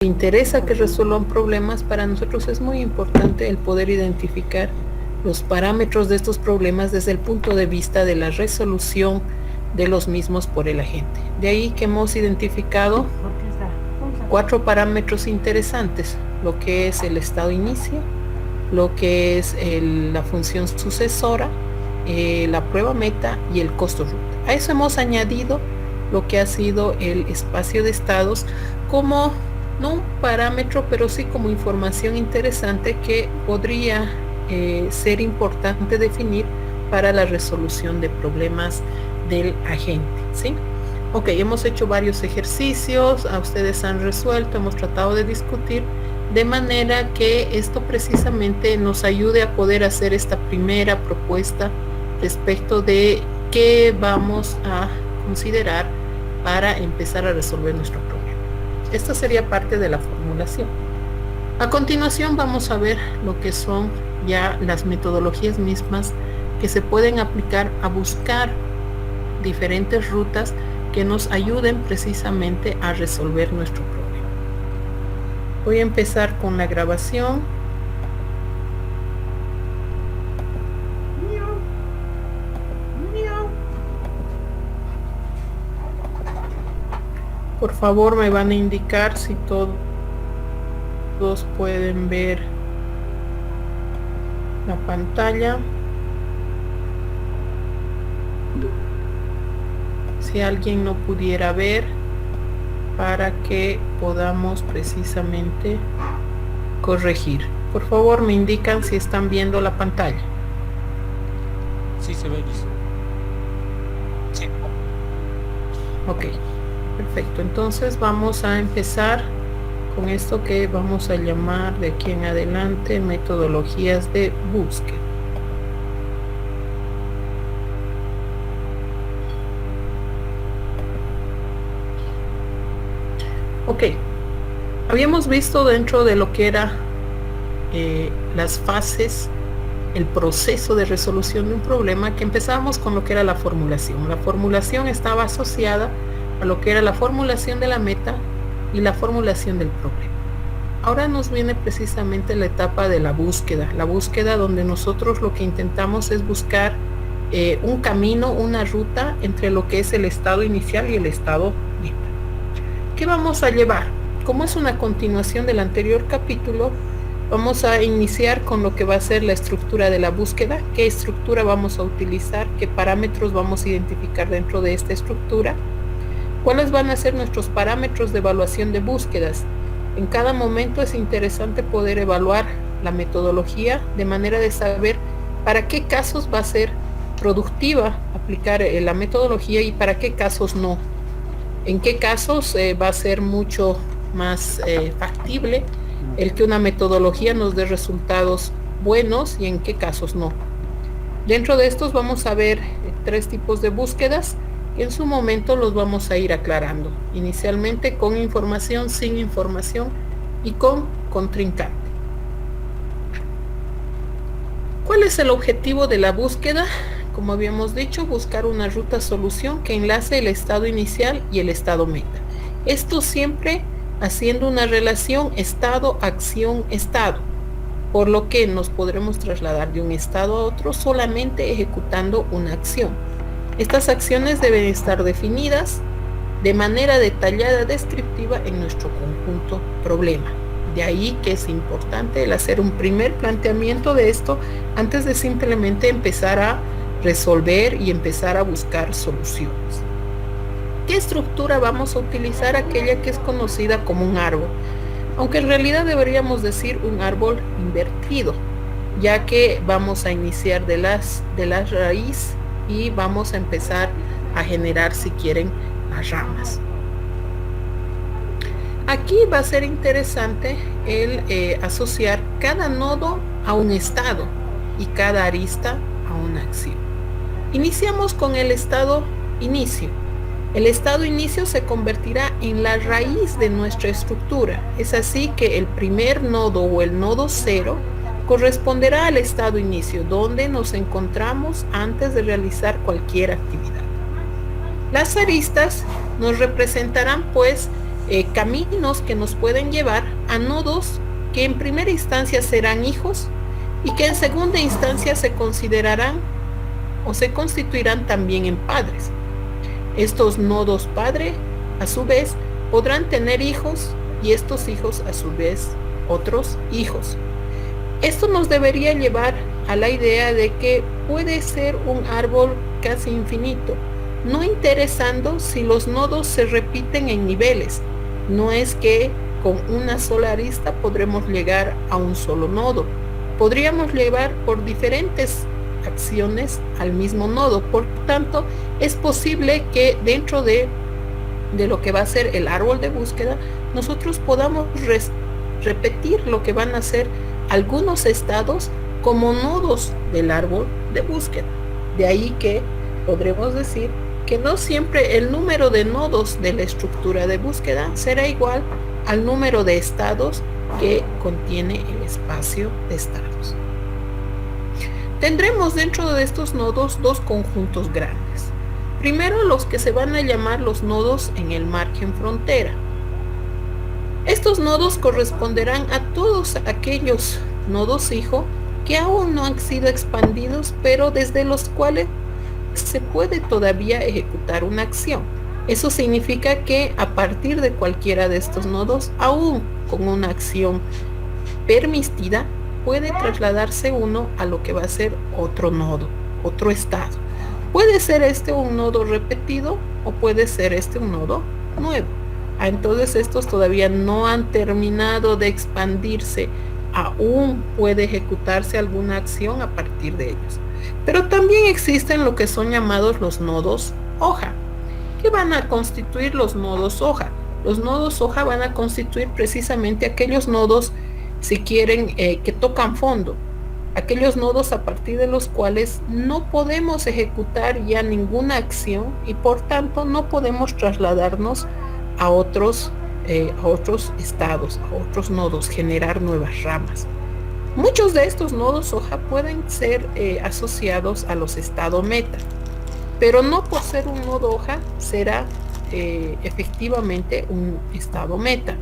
interesa que resuelvan problemas, para nosotros es muy importante el poder identificar los parámetros de estos problemas desde el punto de vista de la resolución de los mismos por el agente. De ahí que hemos identificado 4 parámetros interesantes: lo que es el estado inicio, lo que es la función sucesora, la prueba meta y el costo ruta. A eso hemos añadido lo que ha sido el espacio de estados como no un parámetro, pero sí como información interesante que podría ser importante definir para la resolución de problemas del agente, ¿sí? Ok, hemos hecho varios ejercicios, a ustedes han resuelto, hemos tratado de discutir, de manera que esto precisamente nos ayude a poder hacer esta primera propuesta respecto de qué vamos a considerar para empezar a resolver nuestro problema. Esta sería parte de la formulación. A continuación vamos a ver lo que son ya las metodologías mismas que se pueden aplicar a buscar diferentes rutas que nos ayuden precisamente a resolver nuestro problema. Voy a empezar con la grabación. Por favor, me van a indicar si todos pueden ver la pantalla. Si alguien no pudiera ver, para que podamos precisamente corregir. Por favor, me indican si están viendo la pantalla. Sí, se ve, listo. Sí. Ok, perfecto. Entonces vamos a empezar con esto que vamos a llamar de aquí en adelante metodologías de búsqueda. Ok, habíamos visto dentro de lo que era las fases, el proceso de resolución de un problema, que empezábamos con lo que era la formulación. La formulación estaba asociada a lo que era la formulación de la meta y la formulación del problema. Ahora nos viene precisamente la etapa de la búsqueda donde nosotros lo que intentamos es buscar un camino, una ruta entre lo que es el estado inicial y el estado meta. ¿Qué vamos a llevar? Como es una continuación del anterior capítulo, vamos a iniciar con lo que va a ser la estructura de la búsqueda. ¿Qué estructura vamos a utilizar? ¿Qué parámetros vamos a identificar dentro de esta estructura? ¿Cuáles van a ser nuestros parámetros de evaluación de búsquedas? En cada momento es interesante poder evaluar la metodología de manera de saber para qué casos va a ser productiva aplicar la metodología y para qué casos no. En qué casos va a ser mucho más factible el que una metodología nos dé resultados buenos y en qué casos no. Dentro de estos vamos a ver 3 tipos de búsquedas que en su momento los vamos a ir aclarando. Inicialmente con información, sin información y con contrincante. ¿Cuál es el objetivo de la búsqueda? Como habíamos dicho, buscar una ruta solución que enlace el estado inicial y el estado meta. Esto siempre haciendo una relación estado, acción, estado, por lo que nos podremos trasladar de un estado a otro solamente ejecutando una acción. Estas acciones deben estar definidas de manera detallada, descriptiva en nuestro conjunto problema. De ahí que es importante el hacer un primer planteamiento de esto antes de simplemente empezar a resolver y empezar a buscar soluciones. ¿Qué estructura vamos a utilizar? Aquella que es conocida como un árbol, aunque en realidad deberíamos decir un árbol invertido, ya que vamos a iniciar de la raíz y vamos a empezar a generar, si quieren, las ramas. Aquí va a ser interesante el asociar cada nodo a un estado y cada arista a una acción. Iniciamos con el estado inicio. El estado inicio se convertirá en la raíz de nuestra estructura. Es así que el primer nodo o el nodo 0 corresponderá al estado inicio, donde nos encontramos antes de realizar cualquier actividad. Las aristas nos representarán pues caminos que nos pueden llevar a nodos que en primera instancia serán hijos y que en segunda instancia se considerarán o se constituirán también en padres. Estos nodos padre, a su vez, podrán tener hijos y estos hijos, a su vez, otros hijos. Esto nos debería llevar a la idea de que puede ser un árbol casi infinito, no interesando si los nodos se repiten en niveles. No es que con una sola arista podremos llegar a un solo nodo. Podríamos llevar por diferentes acciones al mismo nodo. Por tanto, es posible que dentro de lo que va a ser el árbol de búsqueda, nosotros podamos repetir lo que van a ser algunos estados como nodos del árbol de búsqueda. De ahí que podremos decir que no siempre el número de nodos de la estructura de búsqueda será igual al número de estados que contiene el espacio de estados. Tendremos dentro de estos nodos dos conjuntos grandes. Primero, los que se van a llamar los nodos en el margen frontera. Estos nodos corresponderán a todos aquellos nodos hijo que aún no han sido expandidos, pero desde los cuales se puede todavía ejecutar una acción. Eso significa que a partir de cualquiera de estos nodos, aún con una acción permitida, puede trasladarse uno a lo que va a ser otro nodo, otro estado. Puede ser este un nodo repetido o puede ser este un nodo nuevo. Entonces estos todavía no han terminado de expandirse, aún puede ejecutarse alguna acción a partir de ellos. Pero también existen lo que son llamados los nodos hoja. ¿Qué van a constituir los nodos hoja? Los nodos hoja van a constituir precisamente aquellos nodos, si quieren, que tocan fondo. Aquellos nodos a partir de los cuales no podemos ejecutar ya ninguna acción y por tanto no podemos trasladarnos a otros estados, a otros nodos, generar nuevas ramas. Muchos de estos nodos hoja pueden ser asociados a los estados meta, pero no por ser un nodo hoja será efectivamente un estado meta.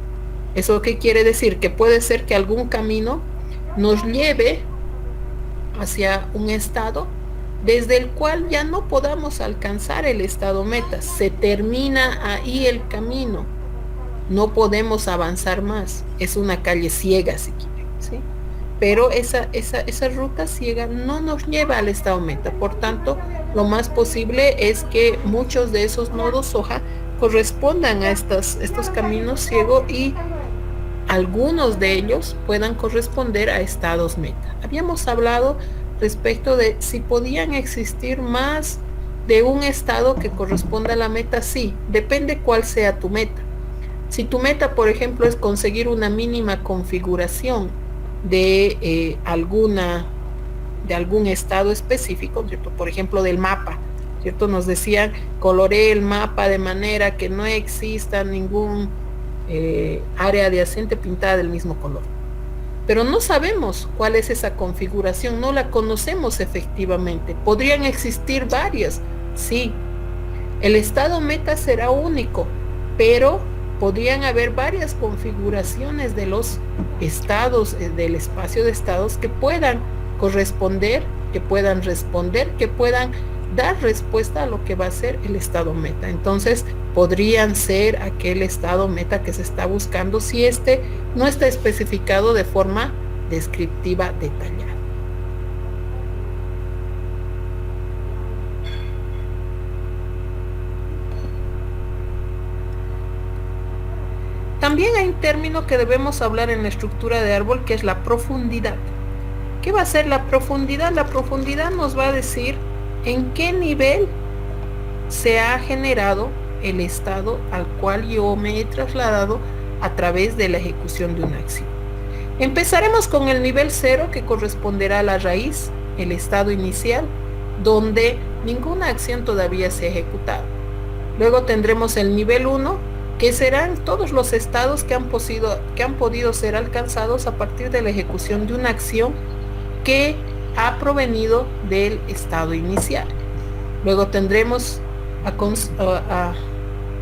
¿Eso qué quiere decir? Que puede ser que algún camino nos lleve hacia un estado desde el cual ya no podamos alcanzar el estado meta. Se termina ahí el camino. No podemos avanzar más. Es una calle ciega, si quieren, ¿sí? Pero esa ruta ciega no nos lleva al estado meta. Por tanto, lo más posible es que muchos de esos nodos hoja correspondan a estos caminos ciegos y algunos de ellos puedan corresponder a estados meta. Habíamos hablado respecto de si podían existir más de un estado que corresponda a la meta. Sí, depende cuál sea tu meta. Si tu meta, por ejemplo, es conseguir una mínima configuración de algún estado específico, ¿cierto? Por ejemplo, del mapa, ¿cierto? Nos decían, coloree el mapa de manera que no exista ningún área adyacente pintada del mismo color. Pero no sabemos cuál es esa configuración, no la conocemos efectivamente. Podrían existir varias, sí. El estado meta será único, pero podrían haber varias configuraciones de los estados, del espacio de estados que puedan corresponder, que puedan responder, que puedan dar respuesta a lo que va a ser el estado meta. Entonces, podrían ser aquel estado meta que se está buscando si este no está especificado de forma descriptiva detallada. También hay un término que debemos hablar en la estructura de árbol, que es la profundidad. ¿Qué va a ser la profundidad? La profundidad nos va a decir en qué nivel se ha generado el estado al cual yo me he trasladado a través de la ejecución de una acción. Empezaremos con el nivel 0, que corresponderá a la raíz, el estado inicial, donde ninguna acción todavía se ha ejecutado. Luego tendremos el nivel 1, que serán todos los estados que han podido ser alcanzados a partir de la ejecución de una acción que ha provenido del estado inicial. Luego tendremos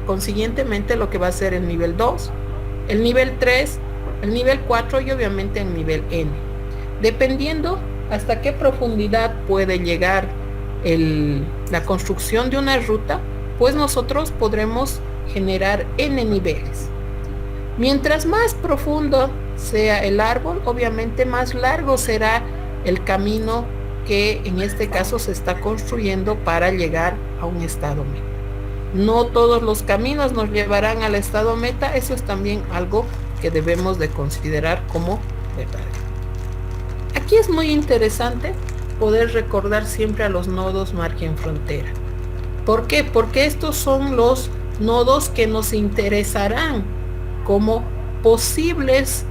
consiguientemente lo que va a ser el nivel 2, el nivel 3, el nivel 4 y obviamente el nivel N. Dependiendo hasta qué profundidad puede llegar la construcción de una ruta, pues nosotros podremos generar N niveles. Mientras más profundo sea el árbol, obviamente más largo será el camino que en este caso se está construyendo para llegar a un estado meta. No todos los caminos nos llevarán al estado meta, eso es también algo que debemos de considerar como verdadero. Aquí es muy interesante poder recordar siempre a los nodos margen frontera. ¿Por qué? Porque estos son los nodos que nos interesarán como posibles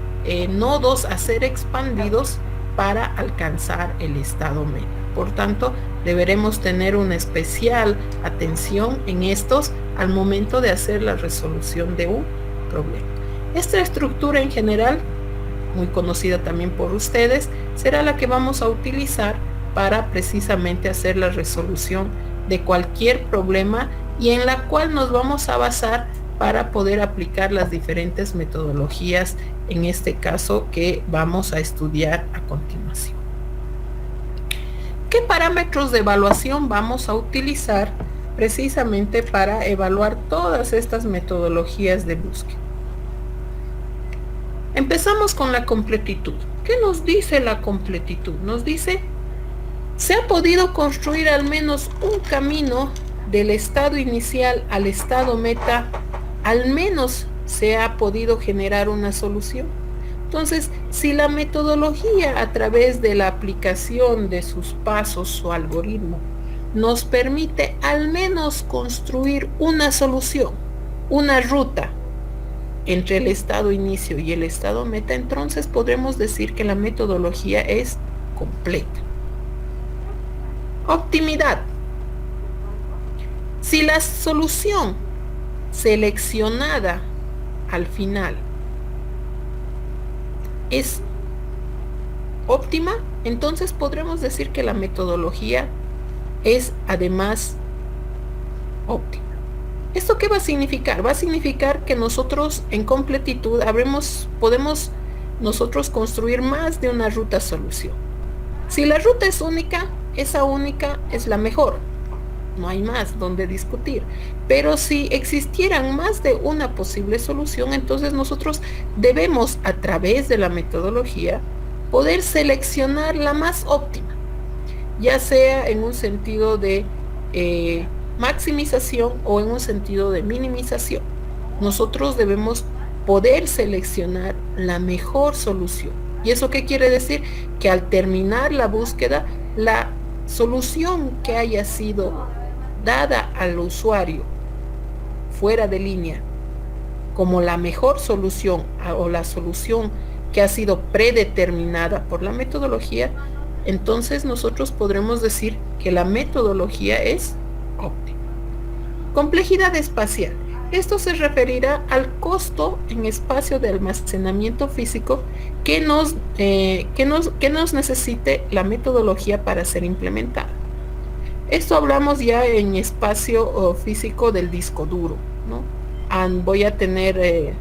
nodos a ser expandidos para alcanzar el estado meta. Por tanto, deberemos tener una especial atención en estos al momento de hacer la resolución de un problema. Esta estructura en general, muy conocida también por ustedes, será la que vamos a utilizar para precisamente hacer la resolución de cualquier problema y en la cual nos vamos a basar para poder aplicar las diferentes metodologías, en este caso que vamos a estudiar a continuación. ¿Qué parámetros de evaluación vamos a utilizar precisamente para evaluar todas estas metodologías de búsqueda? Empezamos con la completitud. ¿Qué nos dice la completitud? Nos dice, se ha podido construir al menos un camino del estado inicial al estado meta, al menos se ha podido generar una solución. Entonces, si la metodología a través de la aplicación de sus pasos o algoritmo nos permite al menos construir una solución, una ruta entre el estado inicio y el estado meta, entonces podremos decir que la metodología es completa. Optimidad. Si la solución seleccionada al final es óptima, entonces podremos decir que la metodología es además óptima. ¿Esto qué va a significar? Va a significar que nosotros en completitud podemos nosotros construir más de una ruta solución. Si la ruta es única, esa única es la mejor. No hay más donde discutir. Pero si existieran más de una posible solución, entonces nosotros debemos, a través de la metodología, poder seleccionar la más óptima, ya sea en un sentido de maximización o en un sentido de minimización. Nosotros debemos poder seleccionar la mejor solución. ¿Y eso qué quiere decir? Que al terminar la búsqueda, la solución que haya sido dada al usuario fuera de línea como la mejor solución o la solución que ha sido predeterminada por la metodología, entonces nosotros podremos decir que la metodología es óptima. Complejidad espacial. Esto se referirá al costo en espacio de almacenamiento físico que nos necesite la metodología para ser implementada. Esto hablamos ya en espacio físico del disco duro, ¿no? Voy a tener,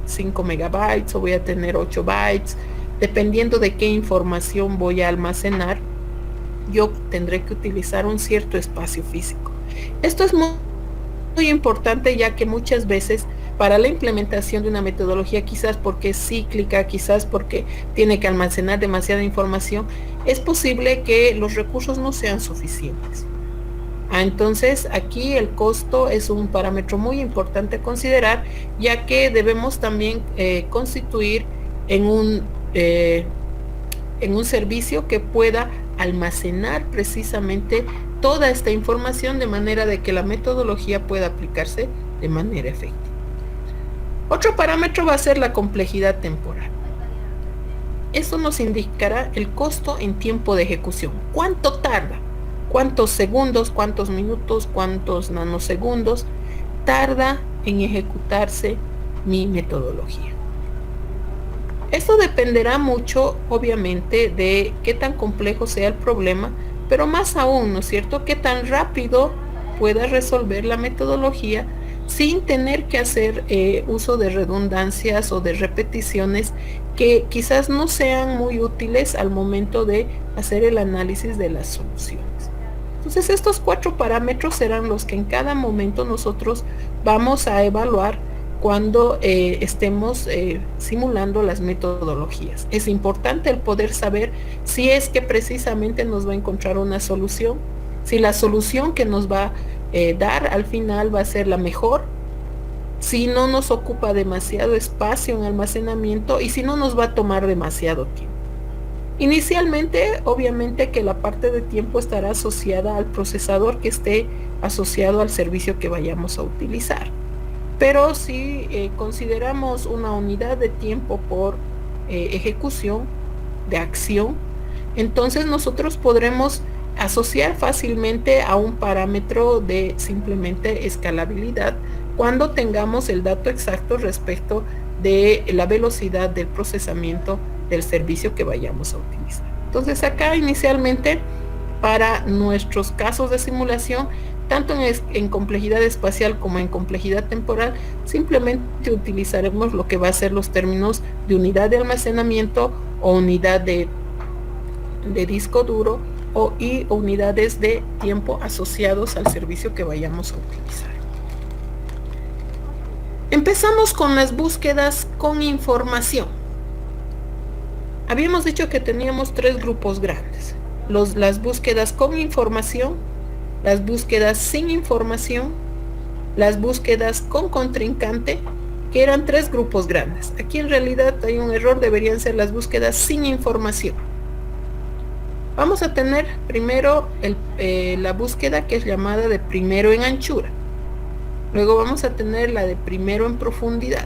5 megabytes o voy a tener 8 bytes, dependiendo de qué información voy a almacenar, yo tendré que utilizar un cierto espacio físico. Esto es muy importante, ya que muchas veces para la implementación de una metodología, quizás porque es cíclica, quizás porque tiene que almacenar demasiada información, es posible que los recursos no sean suficientes. Entonces aquí el costo es un parámetro muy importante a considerar, ya que debemos también constituir en un servicio que pueda almacenar precisamente toda esta información de manera de que la metodología pueda aplicarse de manera efectiva. Otro parámetro va a ser la complejidad temporal. Esto nos indicará el costo en tiempo de ejecución. ¿Cuánto tarda? ¿Cuántos segundos, cuántos minutos, cuántos nanosegundos tarda en ejecutarse mi metodología? Esto dependerá mucho, obviamente, de qué tan complejo sea el problema, pero más aún, ¿no es cierto?, qué tan rápido pueda resolver la metodología sin tener que hacer uso de redundancias o de repeticiones que quizás no sean muy útiles al momento de hacer el análisis de las soluciones. Entonces, estos 4 parámetros serán los que en cada momento nosotros vamos a evaluar cuando estemos simulando las metodologías. Es importante el poder saber si es que precisamente nos va a encontrar una solución, si la solución que nos va a dar al final va a ser la mejor, si no nos ocupa demasiado espacio en almacenamiento y si no nos va a tomar demasiado tiempo. Inicialmente, obviamente que la parte de tiempo estará asociada al procesador que esté asociado al servicio que vayamos a utilizar. Pero si consideramos una unidad de tiempo por ejecución de acción, entonces nosotros podremos asociar fácilmente a un parámetro de simplemente escalabilidad cuando tengamos el dato exacto respecto de la velocidad del procesamiento del servicio que vayamos a utilizar. Entonces acá inicialmente para nuestros casos de simulación, tanto en complejidad espacial como en complejidad temporal, simplemente utilizaremos lo que va a ser los términos de unidad de almacenamiento o unidad de disco duro y unidades de tiempo asociados al servicio que vayamos a utilizar. Empezamos con las búsquedas con información. Habíamos dicho que teníamos 3 grupos grandes. Las búsquedas con información, las búsquedas sin información, las búsquedas con contrincante, que eran 3 grupos grandes. Aquí en realidad hay un error, deberían ser las búsquedas sin información. Vamos a tener primero la búsqueda que es llamada de primero en anchura. Luego vamos a tener la de primero en profundidad,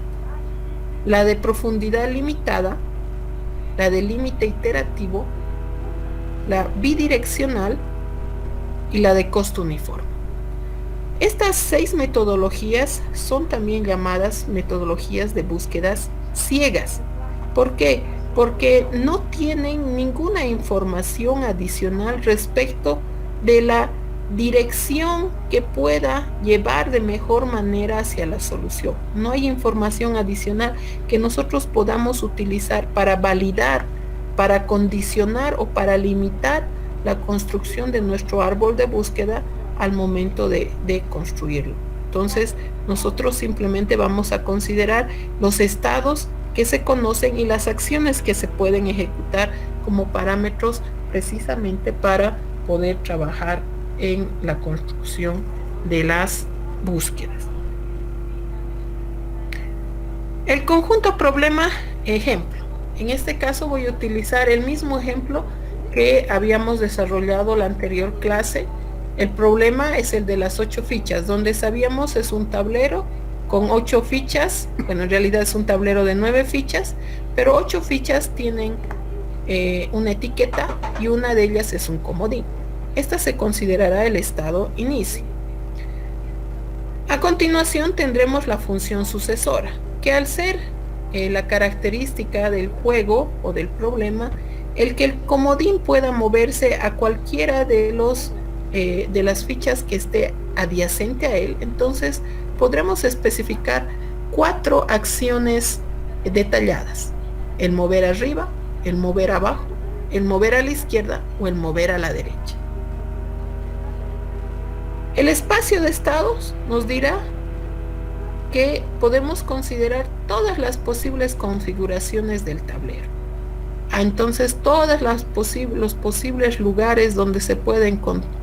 la de profundidad limitada, la de límite iterativo, la bidireccional y la de costo uniforme. Estas 6 metodologías son también llamadas metodologías de búsquedas ciegas. ¿Por qué? Porque no tienen ninguna información adicional respecto de la dirección que pueda llevar de mejor manera hacia la solución. No hay información adicional que nosotros podamos utilizar para validar, para condicionar o para limitar la construcción de nuestro árbol de búsqueda al momento de construirlo. Entonces, nosotros simplemente vamos a considerar los estados que se conocen y las acciones que se pueden ejecutar como parámetros precisamente para poder trabajar en la construcción de las búsquedas. El conjunto problema ejemplo. En este caso voy a utilizar el mismo ejemplo que habíamos desarrollado la anterior clase. El problema es el de las 8 fichas, donde sabíamos es un tablero con 8 fichas, bueno, en realidad es un tablero de 9 fichas, pero 8 fichas tienen una etiqueta y una de ellas es un comodín. Esta se considerará el estado inicio. A continuación tendremos la función sucesora, que al ser la característica del juego o del problema, el que el comodín pueda moverse a cualquiera de las fichas que esté adyacente a él, entonces podremos especificar 4 acciones detalladas: el mover arriba, el mover abajo, el mover a la izquierda o el mover a la derecha. El espacio de estados nos dirá que podemos considerar todas las posibles configuraciones del tablero. Entonces, todos los posibles lugares donde se puede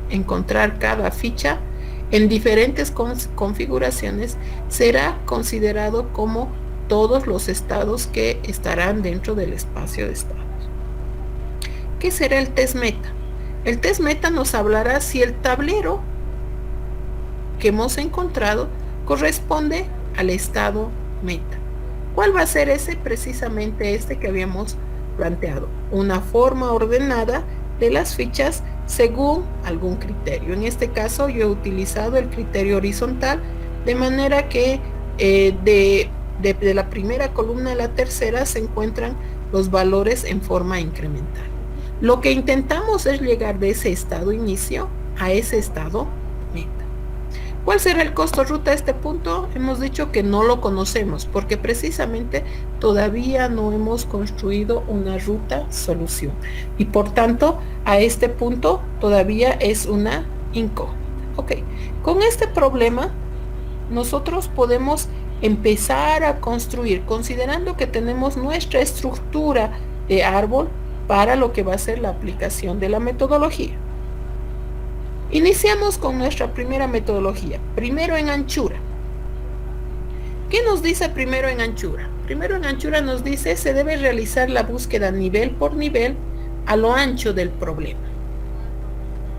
encontrar cada ficha en diferentes configuraciones será considerado como todos los estados que estarán dentro del espacio de estados. ¿Qué será el test meta? El test meta nos hablará si el tablero que hemos encontrado corresponde al estado meta. ¿Cuál va a ser ese? Precisamente este que habíamos planteado, una forma ordenada de las fichas según algún criterio. En este caso yo he utilizado el criterio horizontal, de manera que de la primera columna a la tercera se encuentran los valores en forma incremental. Lo que intentamos es llegar de ese estado inicio a ese estado meta. ¿Cuál será el costo ruta a este punto? Hemos dicho que no lo conocemos porque precisamente todavía no hemos construido una ruta solución y por tanto a este punto todavía es una incógnita. Ok, con este problema nosotros podemos empezar a construir considerando que tenemos nuestra estructura de árbol para lo que va a ser la aplicación de la metodología. Iniciamos con nuestra primera metodología, primero en anchura. ¿Qué nos dice primero en anchura? Primero en anchura nos dice se debe realizar la búsqueda nivel por nivel a lo ancho del problema.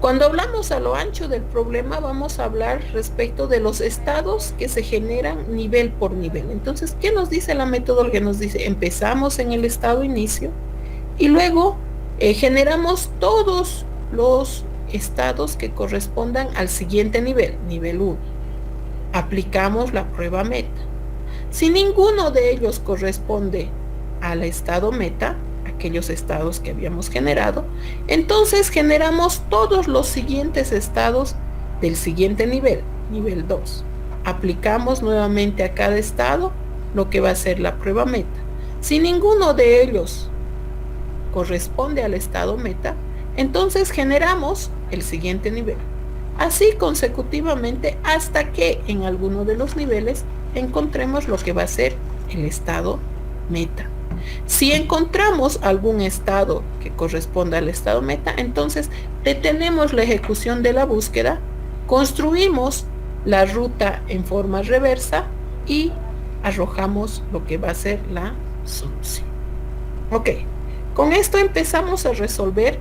Cuando hablamos a lo ancho del problema vamos a hablar respecto de los estados que se generan nivel por nivel. Entonces, ¿qué nos dice la metodología? Nos dice empezamos en el estado inicio y luego generamos todos los estados que correspondan al siguiente nivel, nivel 1. Aplicamos la prueba meta. Si ninguno de ellos corresponde al estado meta, aquellos estados que habíamos generado, entonces generamos todos los siguientes estados del siguiente nivel, nivel 2. Aplicamos nuevamente a cada estado lo que va a ser la prueba meta. Si ninguno de ellos corresponde al estado meta, entonces generamos el siguiente nivel. Así consecutivamente hasta que en alguno de los niveles encontremos lo que va a ser el estado meta. Si encontramos algún estado que corresponda al estado meta, entonces detenemos la ejecución de la búsqueda, construimos la ruta en forma reversa y arrojamos lo que va a ser la solución. Ok, con esto empezamos a resolver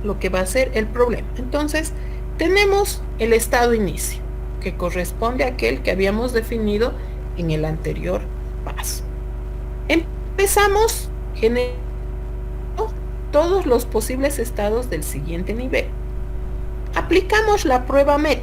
lo que va a ser el problema. Entonces, tenemos el estado inicio, que corresponde a aquel que habíamos definido en el anterior paso. Empezamos generando todos los posibles estados del siguiente nivel. Aplicamos la prueba meta.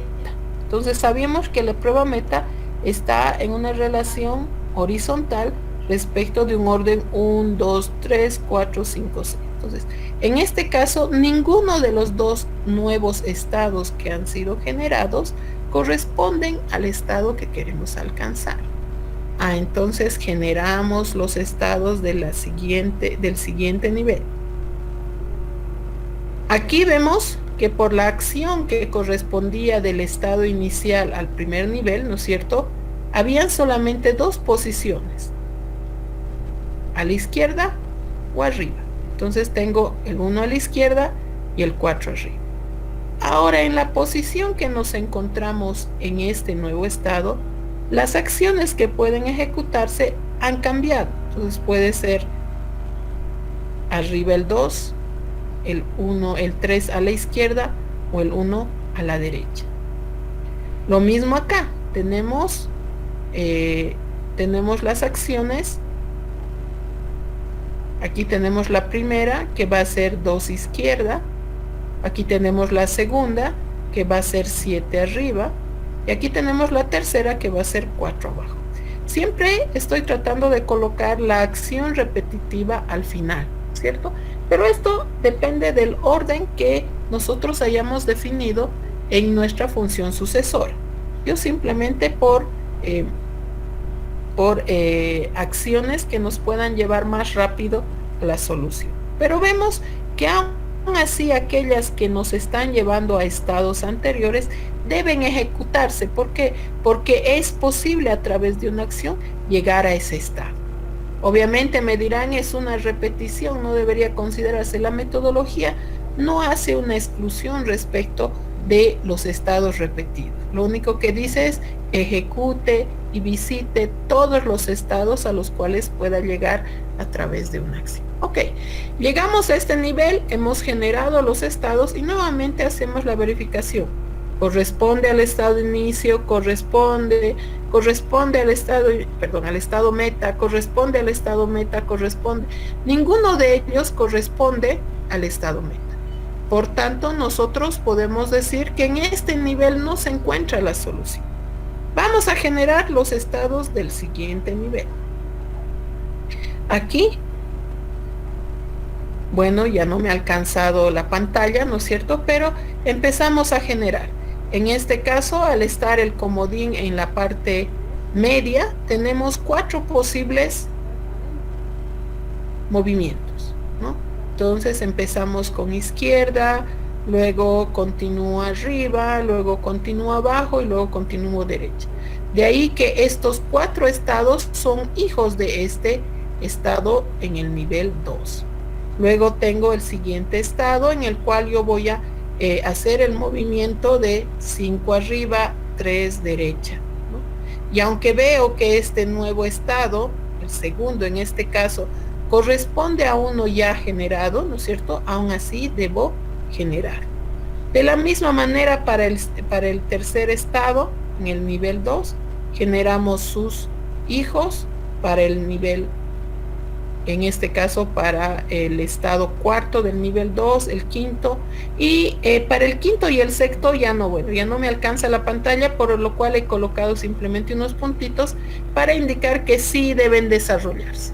Entonces, sabíamos que la prueba meta está en una relación horizontal respecto de un orden 1, 2, 3, 4, 5, 6. Entonces, en este caso, ninguno de los dos nuevos estados que han sido generados corresponden al estado que queremos alcanzar. Entonces generamos los estados del siguiente nivel. Aquí vemos que por la acción que correspondía del estado inicial al primer nivel, ¿no es cierto? Habían solamente dos posiciones, a la izquierda o arriba. Entonces tengo el 1 a la izquierda y el 4 arriba. Ahora, en la posición que nos encontramos en este nuevo estado, las acciones que pueden ejecutarse han cambiado. Entonces puede ser arriba el 2, el 1, el 3 a la izquierda o el 1 a la derecha. Lo mismo acá, tenemos las acciones. Aquí tenemos la primera que va a ser 2 izquierda, aquí tenemos la segunda que va a ser 7 arriba y aquí tenemos la tercera que va a ser 4 abajo. Siempre estoy tratando de colocar la acción repetitiva al final, ¿cierto? Pero esto depende del orden que nosotros hayamos definido en nuestra función sucesora. Yo simplemente por acciones que nos puedan llevar más rápido a la solución. Pero vemos que aún así aquellas que nos están llevando a estados anteriores deben ejecutarse. ¿Por qué? Porque es posible a través de una acción llegar a ese estado. Obviamente me dirán es una repetición, no debería considerarse. La metodología no hace una exclusión respecto de los estados repetidos. Lo único que dice es ejecute y visite todos los estados a los cuales pueda llegar a través de una acción. Ok, llegamos a este nivel, hemos generado los estados y nuevamente hacemos la verificación. Corresponde al estado de inicio, corresponde al estado meta, corresponde al estado meta, corresponde. Ninguno de ellos corresponde al estado meta. Por tanto, nosotros podemos decir que en este nivel no se encuentra la solución. Vamos a generar los estados del siguiente nivel. Aquí, bueno, ya no me ha alcanzado la pantalla, ¿no es cierto? Pero empezamos a generar. En este caso, al estar el comodín en la parte media, tenemos 4 posibles movimientos, ¿no? Entonces empezamos con izquierda, luego continúo arriba, luego continúo abajo y luego continúo derecha. De ahí que estos 4 estados son hijos de este estado en el nivel 2. Luego tengo el siguiente estado en el cual yo voy a hacer el movimiento de 5 arriba, 3 derecha, ¿no? Y aunque veo que este nuevo estado, el segundo en este caso, corresponde a uno ya generado, ¿no es cierto? Aún así debo generar. De la misma manera para el tercer estado, en el nivel 2, generamos sus hijos para el nivel, en este caso para el estado cuarto del nivel 2, el quinto, y para el quinto y el sexto ya no, bueno, ya no me alcanza la pantalla, por lo cual he colocado simplemente unos puntitos para indicar que sí deben desarrollarse.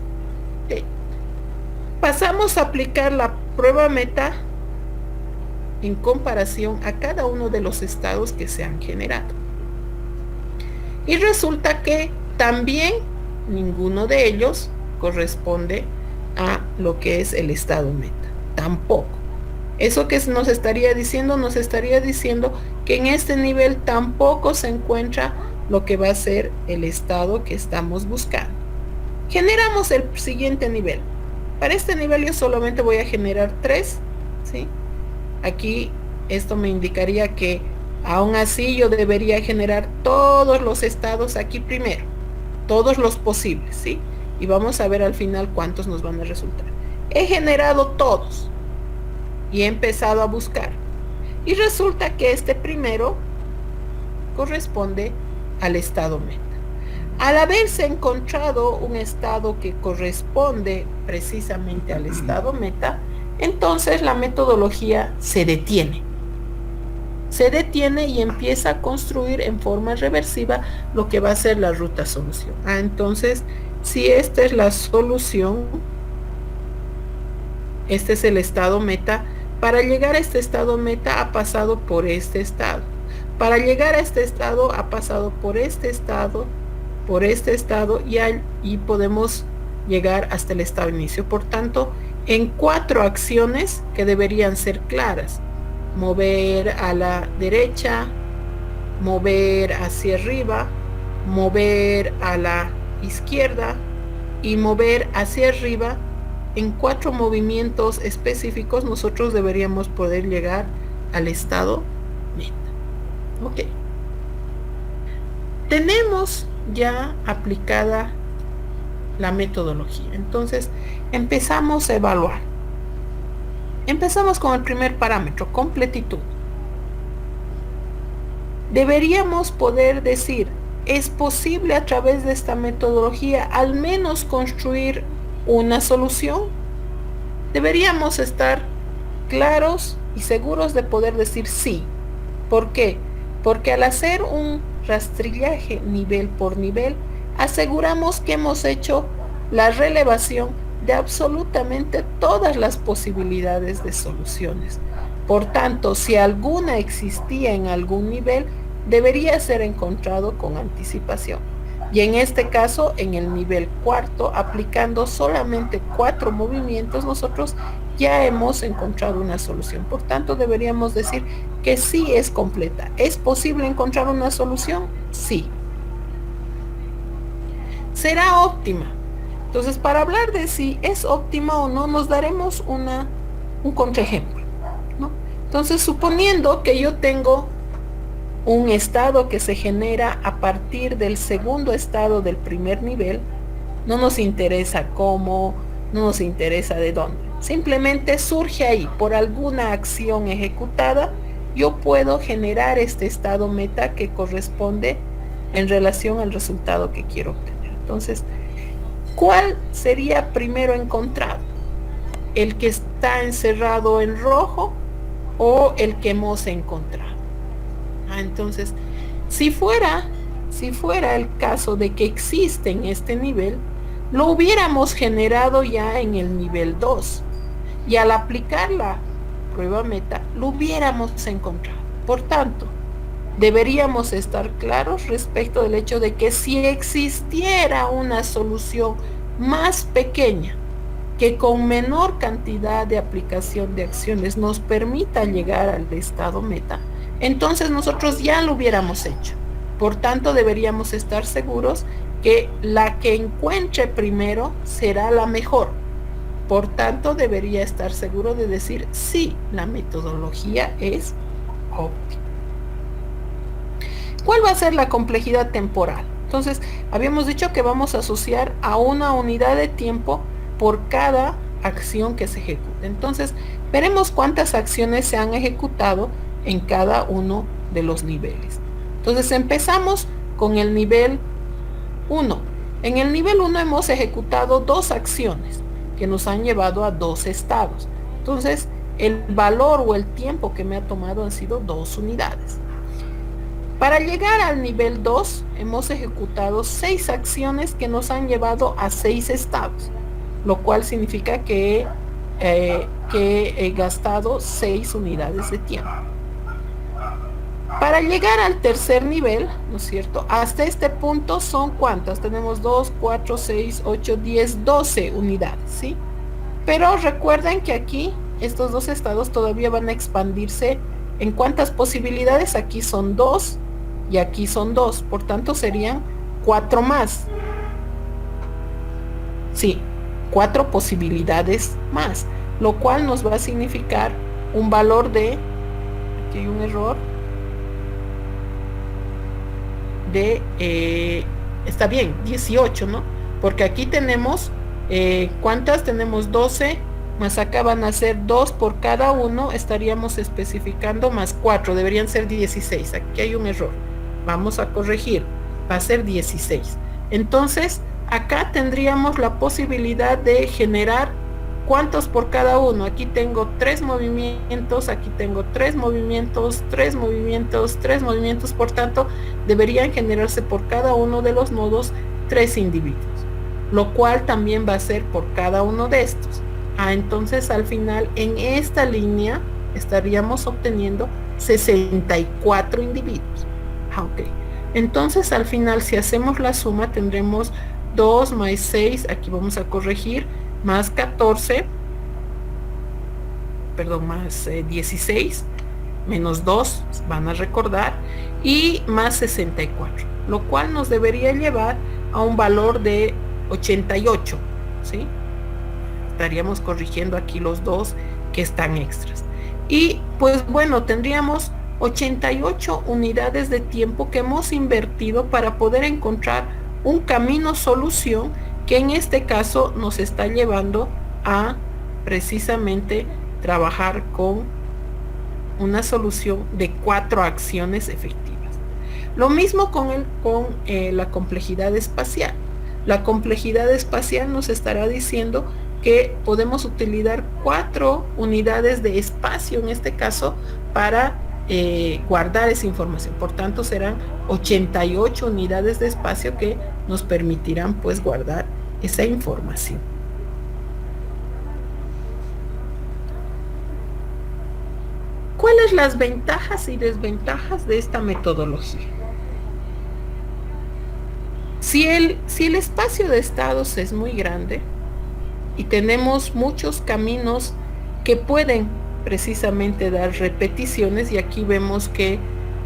Okay. Pasamos a aplicar la prueba meta en comparación a cada uno de los estados que se han generado. Y resulta que también ninguno de ellos corresponde a lo que es el estado meta. Tampoco. ¿Eso que nos estaría diciendo? Nos estaría diciendo que en este nivel tampoco se encuentra lo que va a ser el estado que estamos buscando. Generamos el siguiente nivel. Para este nivel yo solamente voy a generar 3, ¿sí? Aquí esto me indicaría que aún así yo debería generar todos los estados aquí primero, todos los posibles, ¿sí? Y vamos a ver al final cuántos nos van a resultar. He generado todos y he empezado a buscar. Y resulta que este primero corresponde al estado meta. Al haberse encontrado un estado que corresponde precisamente al estado meta, entonces la metodología se detiene. Se detiene y empieza a construir en forma reversiva lo que va a ser la ruta solución. Entonces, si esta es la solución, este es el estado meta. Para llegar a este estado meta ha pasado por este estado. Para llegar a este estado ha pasado por este estado y podemos llegar hasta el estado inicio. Por tanto, en 4 acciones que deberían ser claras: mover a la derecha, mover hacia arriba, mover a la izquierda y mover hacia arriba. En 4 movimientos específicos nosotros deberíamos poder llegar al estado meta. Ok. Tenemos ya aplicada la metodología. Entonces, empezamos a evaluar. Empezamos con el primer parámetro, completitud. Deberíamos poder decir, ¿es posible a través de esta metodología al menos construir una solución? Deberíamos estar claros y seguros de poder decir sí. ¿Por qué? Porque al hacer un rastrillaje nivel por nivel, aseguramos que hemos hecho la relevación de absolutamente todas las posibilidades de soluciones. Por tanto, si alguna existía en algún nivel, debería ser encontrado con anticipación. Y en este caso, en el nivel cuarto, aplicando solamente 4 movimientos, nosotros ya hemos encontrado una solución. Por tanto, deberíamos decir que sí es completa. ¿Es posible encontrar una solución? Sí. ¿Será óptima? Entonces, para hablar de si es óptima o no, nos daremos un contraejemplo, ¿no? Entonces, suponiendo que yo tengo un estado que se genera a partir del segundo estado del primer nivel, no nos interesa cómo, no nos interesa de dónde. Simplemente surge ahí, por alguna acción ejecutada, yo puedo generar este estado meta que corresponde en relación al resultado que quiero obtener. Entonces, ¿cuál sería primero encontrado? ¿El que está encerrado en rojo o el que hemos encontrado? Entonces, si fuera el caso de que existe en este nivel, lo hubiéramos generado ya en el nivel 2. Y al aplicar la prueba meta, lo hubiéramos encontrado. Por tanto, deberíamos estar claros respecto del hecho de que si existiera una solución más pequeña que con menor cantidad de aplicación de acciones nos permita llegar al estado meta, entonces nosotros ya lo hubiéramos hecho. Por tanto, deberíamos estar seguros que la que encuentre primero será la mejor. Por tanto, debería estar seguro de decir, sí, la metodología es óptima. ¿Cuál va a ser la complejidad temporal? Entonces, habíamos dicho que vamos a asociar a una unidad de tiempo por cada acción que se ejecute. Entonces, veremos cuántas acciones se han ejecutado en cada uno de los niveles. Entonces, empezamos con el nivel 1. En el nivel 1 hemos ejecutado 2 acciones que nos han llevado a 2 estados. Entonces, el valor o el tiempo que me ha tomado han sido 2 unidades. Para llegar al nivel 2, hemos ejecutado 6 acciones que nos han llevado a 6 estados, lo cual significa que he gastado 6 unidades de tiempo. Para llegar al tercer nivel, ¿no es cierto? Hasta este punto son ¿cuántas? Tenemos 2, 4, 6, 8, 10, 12 unidades, ¿sí? Pero recuerden que aquí estos 2 estados todavía van a expandirse. ¿En cuántas posibilidades? Aquí son 2 y aquí son 2. Por tanto, serían 4 más. Sí, 4 posibilidades más, lo cual nos va a significar un valor de, aquí hay un error, de, está bien, 18, ¿no? Porque aquí tenemos, ¿cuántas? Tenemos 12, más acá van a ser 2 por cada uno, estaríamos especificando más 4, deberían ser 16, aquí hay un error, vamos a corregir, va a ser 16. Entonces, acá tendríamos la posibilidad de generar ¿cuántos por cada uno? Aquí tengo 3 movimientos, aquí tengo 3 movimientos, 3 movimientos, 3 movimientos, por tanto, deberían generarse por cada uno de los nodos 3 individuos, lo cual también va a ser por cada uno de estos. Entonces, al final, en esta línea estaríamos obteniendo 64 individuos. Ok. Entonces, al final, si hacemos la suma, tendremos 2 más 6, aquí vamos a corregir, más 14, perdón, más 16, menos 2, van a recordar, y más 64, lo cual nos debería llevar a un valor de 88, ¿sí? Estaríamos corrigiendo aquí los 2 que están extras. Y pues bueno, tendríamos 88 unidades de tiempo que hemos invertido para poder encontrar un camino solución que en este caso nos está llevando a precisamente trabajar con una solución de 4 acciones efectivas. Lo mismo con la complejidad espacial. La complejidad espacial nos estará diciendo que podemos utilizar 4 unidades de espacio, en este caso, para guardar esa información. Por tanto, serán 88 unidades de espacio que nos permitirán pues guardar esa información. ¿Cuáles las ventajas y desventajas de esta metodología? Si el espacio de estados es muy grande y tenemos muchos caminos que pueden precisamente dar repeticiones, y aquí vemos que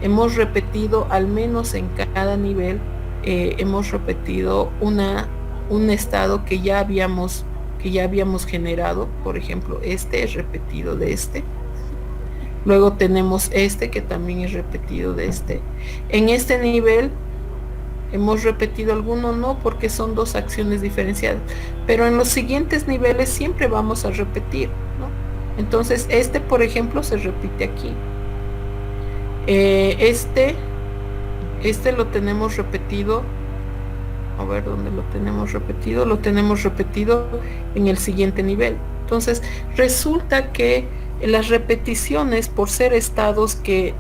hemos repetido al menos en cada nivel, hemos repetido un estado que ya habíamos generado. Por ejemplo, este es repetido de este. Luego tenemos este que también es repetido de este. En este nivel hemos repetido alguno, no, porque son 2 acciones diferenciadas, pero en los siguientes niveles siempre vamos a repetir, ¿no? Entonces este, por ejemplo, se repite aquí. Este lo tenemos repetido. A ver dónde lo tenemos repetido. Lo tenemos repetido en el siguiente nivel. Entonces resulta que las repeticiones, por ser estados que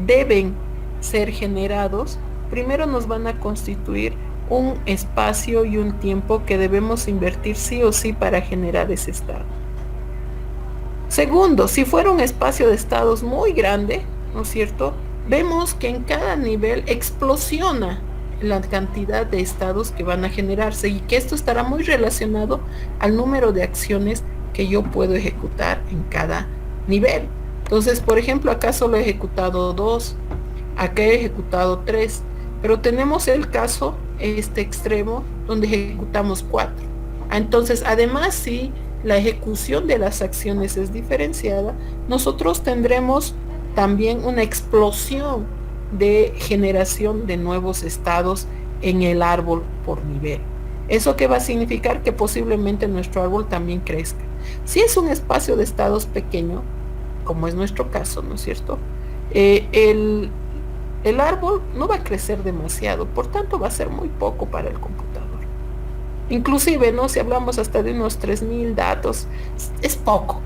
deben ser generados, primero nos van a constituir un espacio y un tiempo que debemos invertir sí o sí para generar ese estado. Segundo, si fuera un espacio de estados muy grande, ¿no es cierto? vemos que en cada nivel explosiona la cantidad de estados que van a generarse y que esto estará muy relacionado al número de acciones que yo puedo ejecutar en cada nivel. Entonces, por ejemplo, acá solo he ejecutado 2, acá he ejecutado 3, pero tenemos el caso, este extremo, donde ejecutamos 4. Entonces, además, si la ejecución de las acciones es diferenciada, nosotros tendremos también una explosión de generación de nuevos estados en el árbol por nivel. ¿Eso qué va a significar? Que posiblemente nuestro árbol también crezca. Si es un espacio de estados pequeño, como es nuestro caso, ¿no es cierto? El árbol no va a crecer demasiado, por tanto va a ser muy poco para el computador. Inclusive, ¿no? Si hablamos hasta de unos 3000 datos, es poco.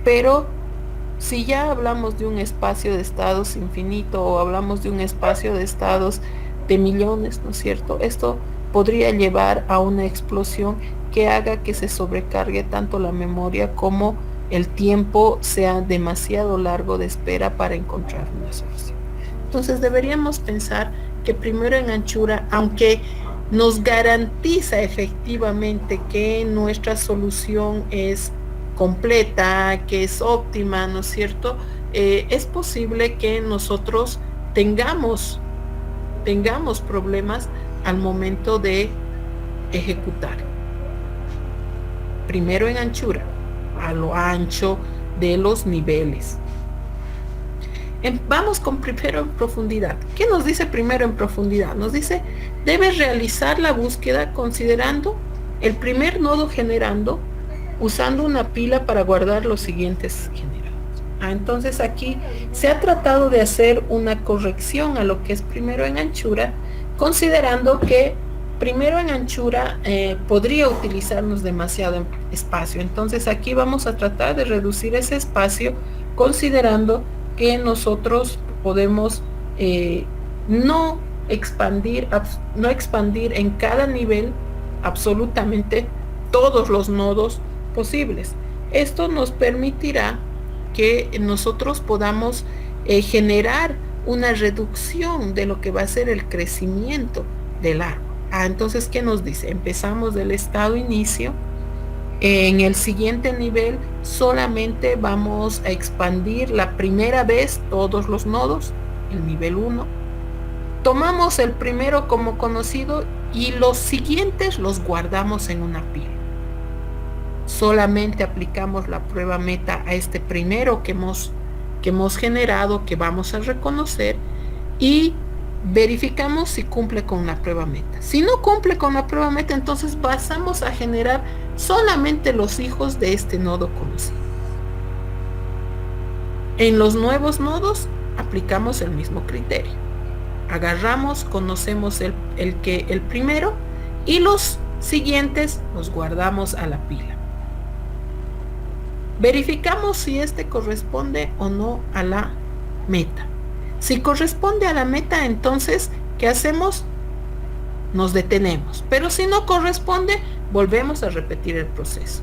Pero si ya hablamos de un espacio de estados infinito o hablamos de un espacio de estados de millones, ¿no es cierto? Esto podría llevar a una explosión que haga que se sobrecargue tanto la memoria como el tiempo sea demasiado largo de espera para encontrar una solución. Entonces deberíamos pensar que primero en anchura, aunque nos garantiza efectivamente que nuestra solución es completa, que es óptima, ¿no es cierto? Es posible que nosotros tengamos problemas al momento de ejecutar. Primero en anchura, a lo ancho de los niveles. Vamos con primero en profundidad. ¿Qué nos dice primero en profundidad? Nos dice, debes realizar la búsqueda considerando el primer nodo generando, usando una pila para guardar los siguientes generados. Entonces aquí se ha tratado de hacer una corrección a lo que es primero en anchura, considerando que primero en anchura podría utilizarnos demasiado espacio. Entonces aquí vamos a tratar de reducir ese espacio considerando que nosotros podemos no expandir en cada nivel absolutamente todos los nodos posibles. Esto nos permitirá que nosotros podamos generar una reducción de lo que va a ser el crecimiento del árbol. Entonces, ¿qué nos dice? Empezamos del estado inicio. En el siguiente nivel solamente vamos a expandir la primera vez todos los nodos, el nivel 1. Tomamos el primero como conocido y los siguientes los guardamos en una pila. Solamente aplicamos la prueba meta a este primero que hemos generado, que vamos a reconocer, y verificamos si cumple con la prueba meta. Si no cumple con la prueba meta, entonces pasamos a generar solamente los hijos de este nodo conocido. En los nuevos nodos aplicamos el mismo criterio. Agarramos, conocemos el primero y los siguientes los guardamos a la pila. Verificamos si este corresponde o no a la meta. Si corresponde a la meta, entonces, ¿qué hacemos? Nos detenemos. Pero si no corresponde, volvemos a repetir el proceso.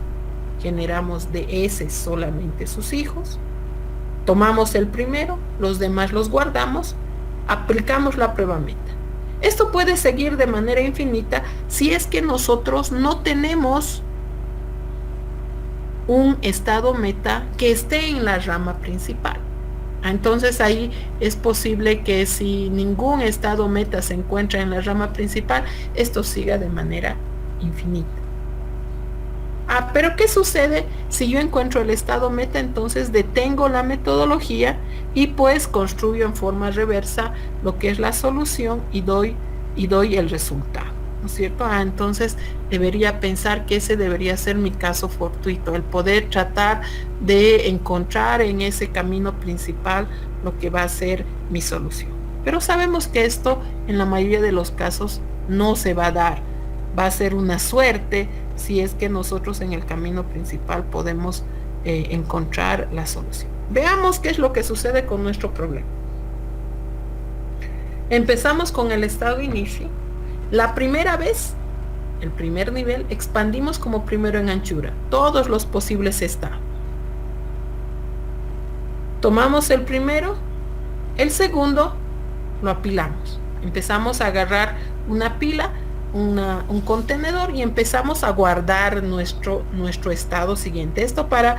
Generamos de ese solamente sus hijos. Tomamos el primero, los demás los guardamos, aplicamos la prueba meta. Esto puede seguir de manera infinita si es que nosotros no tenemos un estado meta que esté en la rama principal. Entonces ahí es posible que si ningún estado meta se encuentra en la rama principal, esto siga de manera infinita. Pero ¿qué sucede si yo encuentro el estado meta? Entonces detengo la metodología y pues construyo en forma reversa lo que es la solución y doy el resultado, ¿no es cierto? Entonces debería pensar que ese debería ser mi caso fortuito, el poder tratar de encontrar en ese camino principal lo que va a ser mi solución. Pero sabemos que esto en la mayoría de los casos no se va a dar. Va a ser una suerte si es que nosotros en el camino principal podemos encontrar la solución. Veamos qué es lo que sucede con nuestro problema. Empezamos con el estado inicio. La primera vez, el primer nivel, expandimos como primero en anchura todos los posibles estados. Tomamos el primero, El segundo lo apilamos. Empezamos a agarrar una pila, un contenedor y empezamos a guardar nuestro estado siguiente. Esto para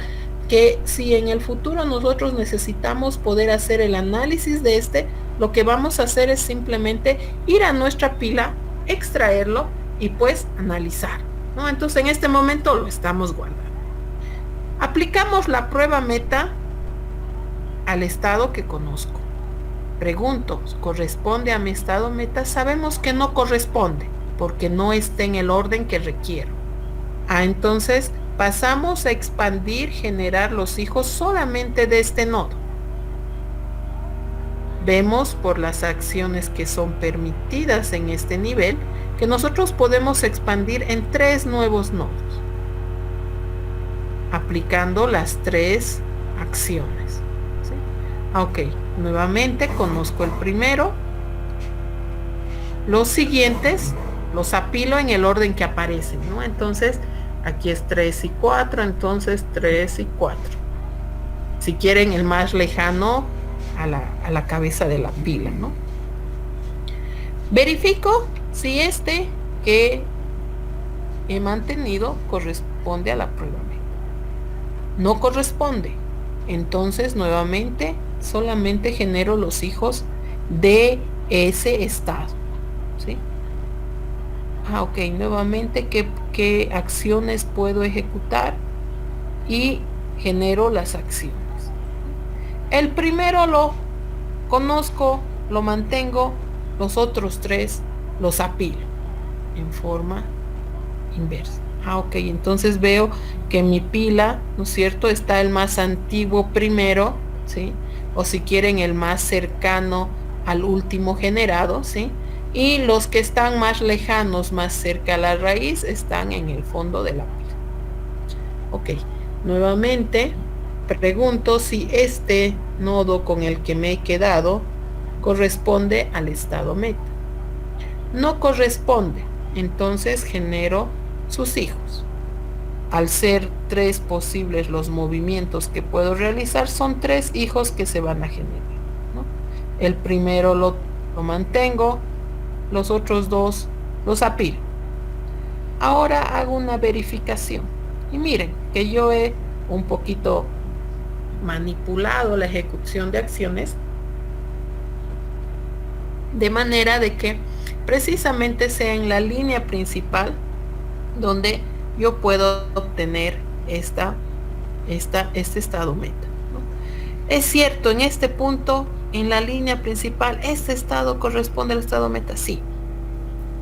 que si en el futuro nosotros necesitamos poder hacer el análisis de lo que vamos a hacer es simplemente ir a nuestra pila, extraerlo y pues analizar, ¿no? Entonces en este momento lo estamos guardando. Aplicamos la prueba meta al estado que conozco. Pregunto, ¿corresponde a mi estado meta? Sabemos que no corresponde, porque no está en el orden que requiero. Entonces pasamos a expandir, generar los hijos solamente de este nodo. Vemos por las acciones que son permitidas en este nivel, que nosotros podemos expandir en 3 nuevos nodos, aplicando las 3 acciones. ¿Sí? Ok, nuevamente conozco el primero. Los siguientes los apilo en el orden que aparecen, ¿no? Entonces, aquí es 3 y 4, entonces 3 y 4. Si quieren, el más lejano a la cabeza de la pila, ¿no? Verifico si este que he mantenido corresponde a la prueba meta. No corresponde. Entonces, nuevamente, solamente genero los hijos de ese estado, ¿sí? Ok, nuevamente, ¿qué acciones puedo ejecutar? Y genero las acciones. El primero lo conozco, lo mantengo, los otros 3 los apilo en forma inversa. Ok, entonces veo que mi pila, ¿no es cierto?, está el más antiguo primero, ¿sí? O si quieren, el más cercano al último generado, ¿sí? Y los que están más lejanos, más cerca a la raíz, están en el fondo de la pila. Ok, nuevamente pregunto si este nodo con el que me he quedado corresponde al estado meta. No corresponde, entonces genero sus hijos. Al ser 3 posibles los movimientos que puedo realizar, son 3 hijos que se van a generar, ¿no? El primero lo mantengo, los otros 2 los apilo. Ahora hago una verificación y miren que yo he un poquito manipulado la ejecución de acciones de manera de que precisamente sea en la línea principal donde yo puedo obtener este estado meta, ¿no? Es cierto, en este punto, en la línea principal, este estado corresponde al estado meta, sí.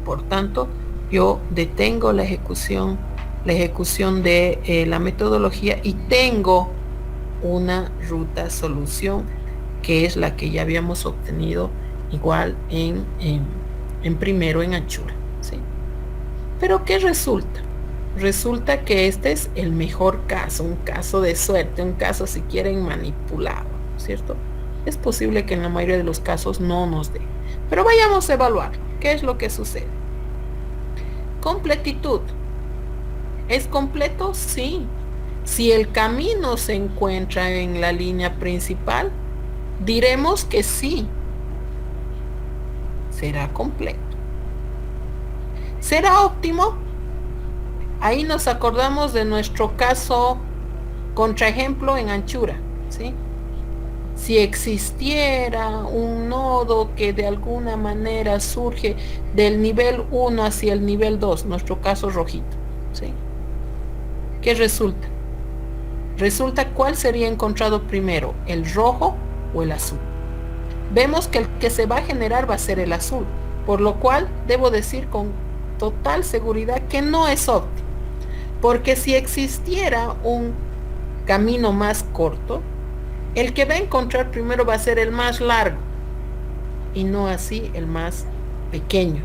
Por tanto, yo detengo la ejecución de la metodología y tengo una ruta solución que es la que ya habíamos obtenido igual en primero en anchura, ¿sí? Pero ¿qué resulta? Resulta que este es el mejor caso, un caso de suerte, un caso, si quieren, manipulado, ¿cierto? Es posible que en la mayoría de los casos no nos dé. Pero vayamos a evaluar qué es lo que sucede. Completitud. ¿Es completo? Sí. Si el camino se encuentra en la línea principal, diremos que sí. Será completo. ¿Será óptimo? Ahí nos acordamos de nuestro caso contraejemplo en anchura, ¿sí? Si existiera un nodo que de alguna manera surge del nivel 1 hacia el nivel 2, nuestro caso rojito, ¿sí? ¿Qué resulta? Resulta cuál sería encontrado primero, el rojo o el azul. Vemos que el que se va a generar va a ser el azul, por lo cual debo decir con total seguridad que no es óptimo. Porque si existiera un camino más corto, el que va a encontrar primero va a ser el más largo y no así el más pequeño.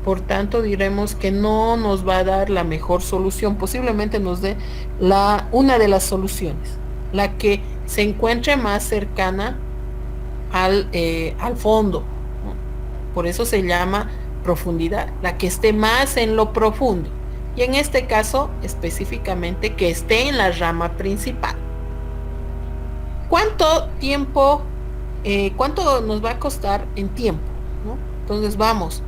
Por tanto, diremos que no nos va a dar la mejor solución. Posiblemente nos dé una de las soluciones, la que se encuentre más cercana al fondo, ¿no? Por eso se llama profundidad, la que esté más en lo profundo. Y en este caso, específicamente, que esté en la rama principal. ¿Cuánto tiempo ¿cuánto nos va a costar en tiempo? ¿No? Entonces vamos,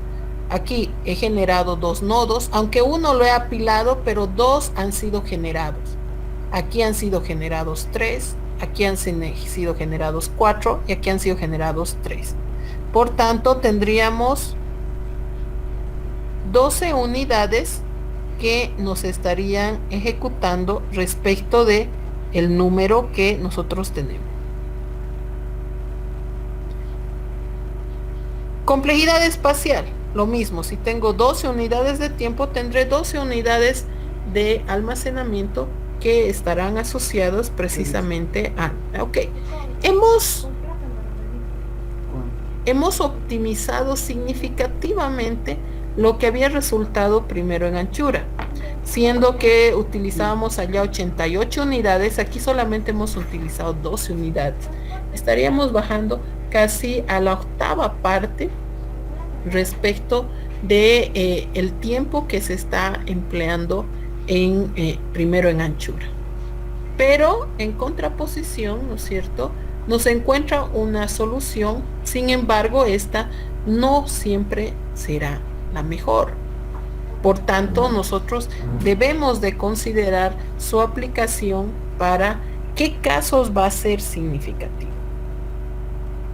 aquí he generado dos nodos, aunque uno lo he apilado, pero dos han sido generados. Aquí han sido generados 3, aquí han sido generados 4 y aquí han sido generados 3. Por tanto, tendríamos 12 unidades que nos estarían ejecutando respecto de el número que nosotros tenemos. Complejidad espacial, lo mismo, si tengo 12 unidades de tiempo, tendré 12 unidades de almacenamiento que estarán asociados precisamente a... Ok, hemos optimizado significativamente lo que había resultado primero en anchura, siendo que utilizábamos allá 88 unidades, aquí solamente hemos utilizado 12 unidades. Estaríamos bajando casi a la octava parte respecto de el tiempo que se está empleando en primero en anchura. Pero en contraposición, ¿no es cierto?, nos encuentra una solución, sin embargo, esta no siempre será la mejor. Por tanto, nosotros debemos de considerar su aplicación para qué casos va a ser significativo.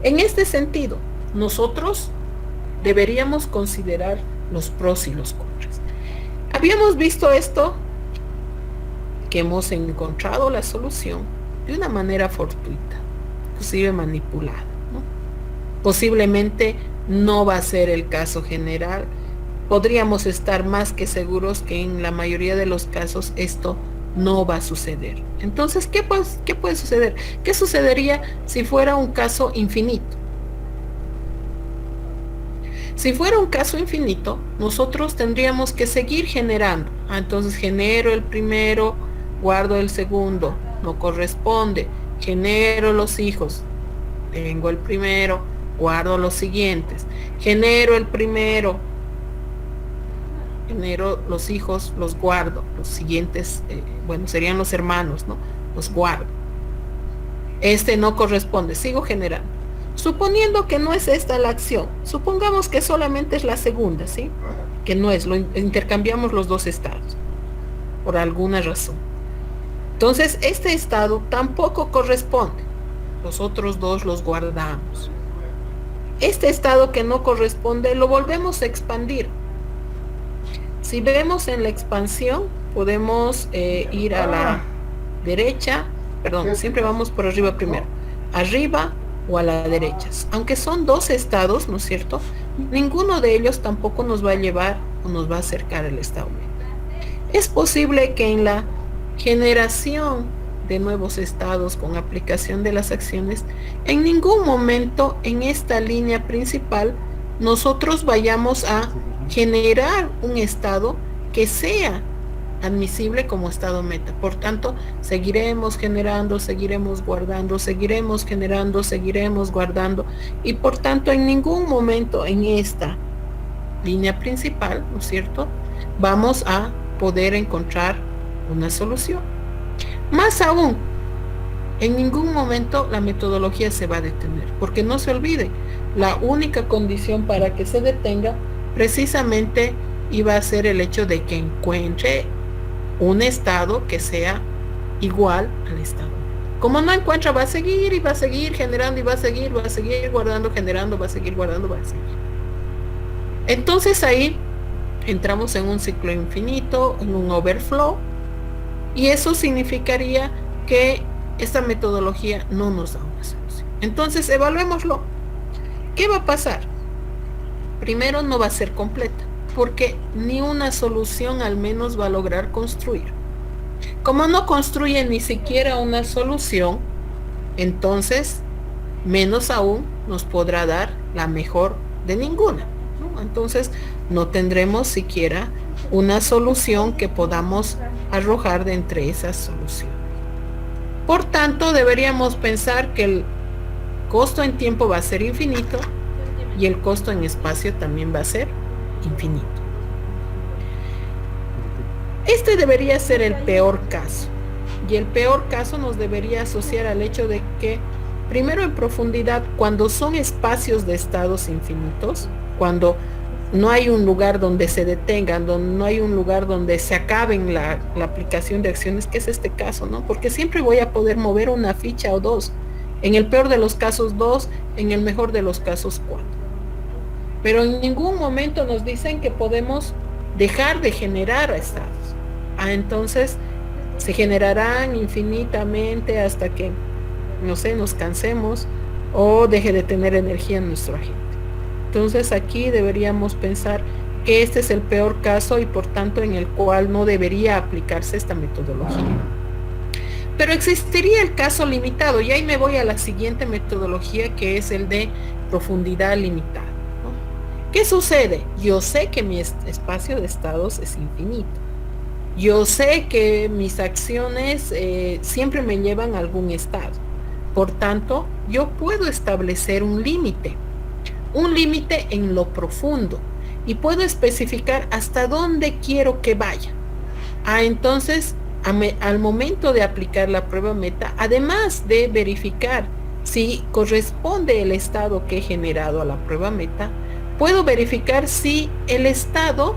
En este sentido, nosotros deberíamos considerar los pros y los contras. Habíamos visto esto, que hemos encontrado la solución de una manera fortuita, inclusive manipulada, ¿no? Posiblemente no va a ser el caso general. Podríamos estar más que seguros que en la mayoría de los casos esto no va a suceder. Entonces, ¿qué puede suceder? ¿Qué sucedería si fuera un caso infinito? Si fuera un caso infinito, nosotros tendríamos que seguir generando. Entonces genero el primero, guardo el segundo, no corresponde, genero los hijos, tengo el primero, guardo los siguientes, genero el primero, genero los hijos, los guardo, los siguientes, bueno, serían los hermanos, ¿no? Los guardo. Este no corresponde, sigo generando. Suponiendo que no es esta la acción, supongamos que solamente es la segunda, ¿sí? Que no es, intercambiamos los dos estados, por alguna razón. Entonces, este estado tampoco corresponde. Los otros dos los guardamos. Este estado que no corresponde lo volvemos a expandir. Si vemos en la expansión, podemos ir a la derecha, perdón, siempre vamos por arriba primero. Arriba o a la derecha. Aunque son dos estados, ¿no es cierto? Ninguno de ellos tampoco nos va a llevar o nos va a acercar al estado medio. Es posible que en la generación de nuevos estados con aplicación de las acciones, en ningún momento en esta línea principal nosotros vayamos a generar un estado que sea admisible como estado meta. Por tanto, seguiremos generando, seguiremos guardando, seguiremos generando, seguiremos guardando, y por tanto en ningún momento en esta línea principal, ¿no es cierto?, vamos a poder encontrar una solución. Más aún, en ningún momento la metodología se va a detener, porque no se olvide, la única condición para que se detenga precisamente iba a ser el hecho de que encuentre un estado que sea igual al estado. Como no encuentra, va a seguir y va a seguir generando y va a seguir guardando, generando, va a seguir guardando, va a seguir. Entonces ahí entramos en un ciclo infinito, en un overflow, y eso significaría que esta metodología no nos da una solución. Entonces evaluémoslo. ¿Qué va a pasar? Primero, no va a ser completa, porque ni una solución al menos va a lograr construir. Como no construye ni siquiera una solución, entonces menos aún nos podrá dar la mejor de ninguna, ¿no? Entonces no tendremos siquiera una solución que podamos arrojar de entre esas soluciones. Por tanto, deberíamos pensar que el costo en tiempo va a ser infinito y el costo en espacio también va a ser infinito. Este debería ser el peor caso, y el peor caso nos debería asociar al hecho de que Primero en profundidad, cuando son espacios de estados infinitos, cuando no hay un lugar donde se detengan, donde no hay un lugar donde se acaben la aplicación de acciones, que es este caso, ¿no? Porque siempre voy a poder mover una ficha o dos. En el peor de los casos, dos, en el mejor de los casos, cuatro. Pero en ningún momento nos dicen que podemos dejar de generar estados. Entonces se generarán infinitamente hasta que, no sé, nos cansemos o deje de tener energía en nuestro agente. Entonces aquí deberíamos pensar que este es el peor caso y por tanto en el cual no debería aplicarse esta metodología. Pero existiría el caso limitado, y ahí me voy a la siguiente metodología, que es el de profundidad limitada, ¿no? ¿Qué sucede? Yo sé que mi espacio de estados es infinito. Yo sé que mis acciones siempre me llevan a algún estado. Por tanto, yo puedo establecer un límite en lo profundo, y puedo especificar hasta dónde quiero que vaya. Entonces, al momento de aplicar la prueba meta, además de verificar si corresponde el estado que he generado a la prueba meta, puedo verificar si el estado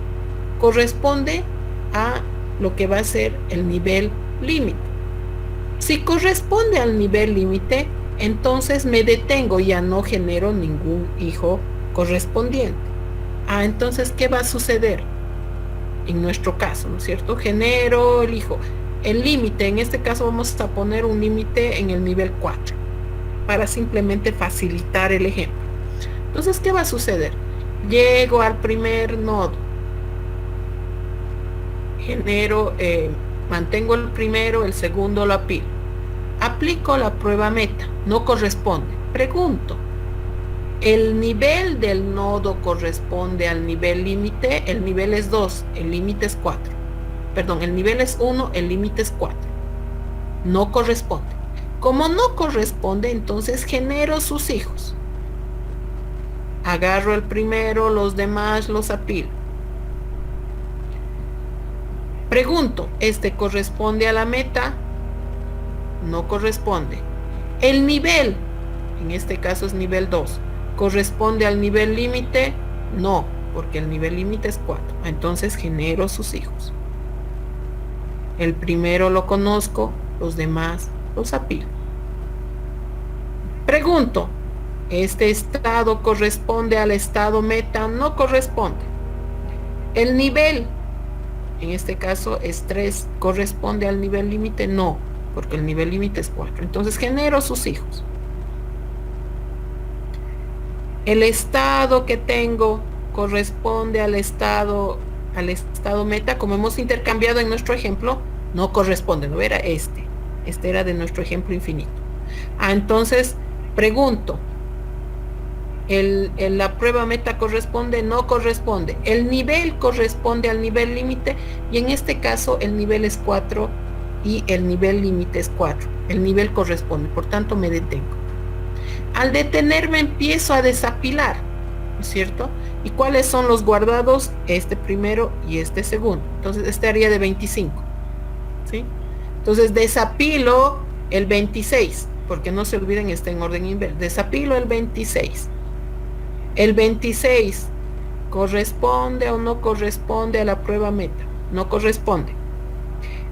corresponde a lo que va a ser el nivel límite. Si corresponde al nivel límite, entonces me detengo, ya no genero ningún hijo correspondiente. Entonces, ¿qué va a suceder? En nuestro caso, ¿no es cierto? Genero el hijo. El límite, en este caso vamos a poner un límite en el nivel 4, para simplemente facilitar el ejemplo. Entonces, ¿qué va a suceder? Llego al primer nodo. Genero, mantengo el primero, el segundo lo apilo. Aplico la prueba meta, no corresponde. Pregunto, ¿el nivel del nodo corresponde al nivel límite? El nivel es 2, el límite es 4. Perdón, el nivel es 1, el límite es 4. No corresponde. Como no corresponde, entonces genero sus hijos. Agarro el primero, los demás los apilo. Pregunto, ¿este corresponde a la meta? No corresponde. El nivel, en este caso es nivel 2, ¿corresponde al nivel límite? No, porque el nivel límite es 4. Entonces genero sus hijos. El primero lo conozco, los demás los apilo. Pregunto, ¿este estado corresponde al estado meta? No corresponde. El nivel, en este caso es 3, ¿corresponde al nivel límite? No, porque el nivel límite es 4. Entonces genero sus hijos. El estado que tengo corresponde al estado meta, como hemos intercambiado en nuestro ejemplo. No corresponde, no era este era de nuestro ejemplo infinito. Entonces pregunto, la prueba meta corresponde, no corresponde. El nivel corresponde al nivel límite, y en este caso el nivel es 4 y el nivel límite es 4. El nivel corresponde, por tanto me detengo. Al detenerme empiezo a desapilar, ¿no es cierto? ¿Y cuáles son los guardados? Este primero y este segundo. Entonces este haría de 25, ¿sí? Entonces desapilo el 26, porque no se olviden, está en orden inverso. Desapilo el 26. El 26 ¿corresponde o no corresponde a la prueba meta? No corresponde.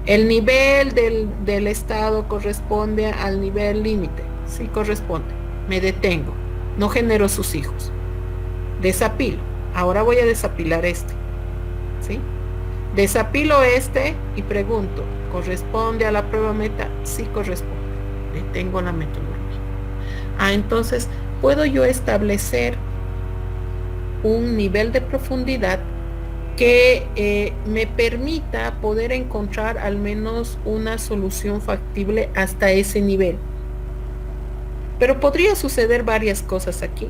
El nivel del estado corresponde al nivel límite. Sí corresponde. Me detengo. No genero sus hijos. Desapilo. Ahora voy a desapilar este, ¿sí? Desapilo este y pregunto, ¿corresponde a la prueba meta? Sí corresponde. Detengo la metodología. Entonces puedo yo establecer un nivel de profundidad que me permita poder encontrar al menos una solución factible hasta ese nivel. Pero podría suceder varias cosas aquí.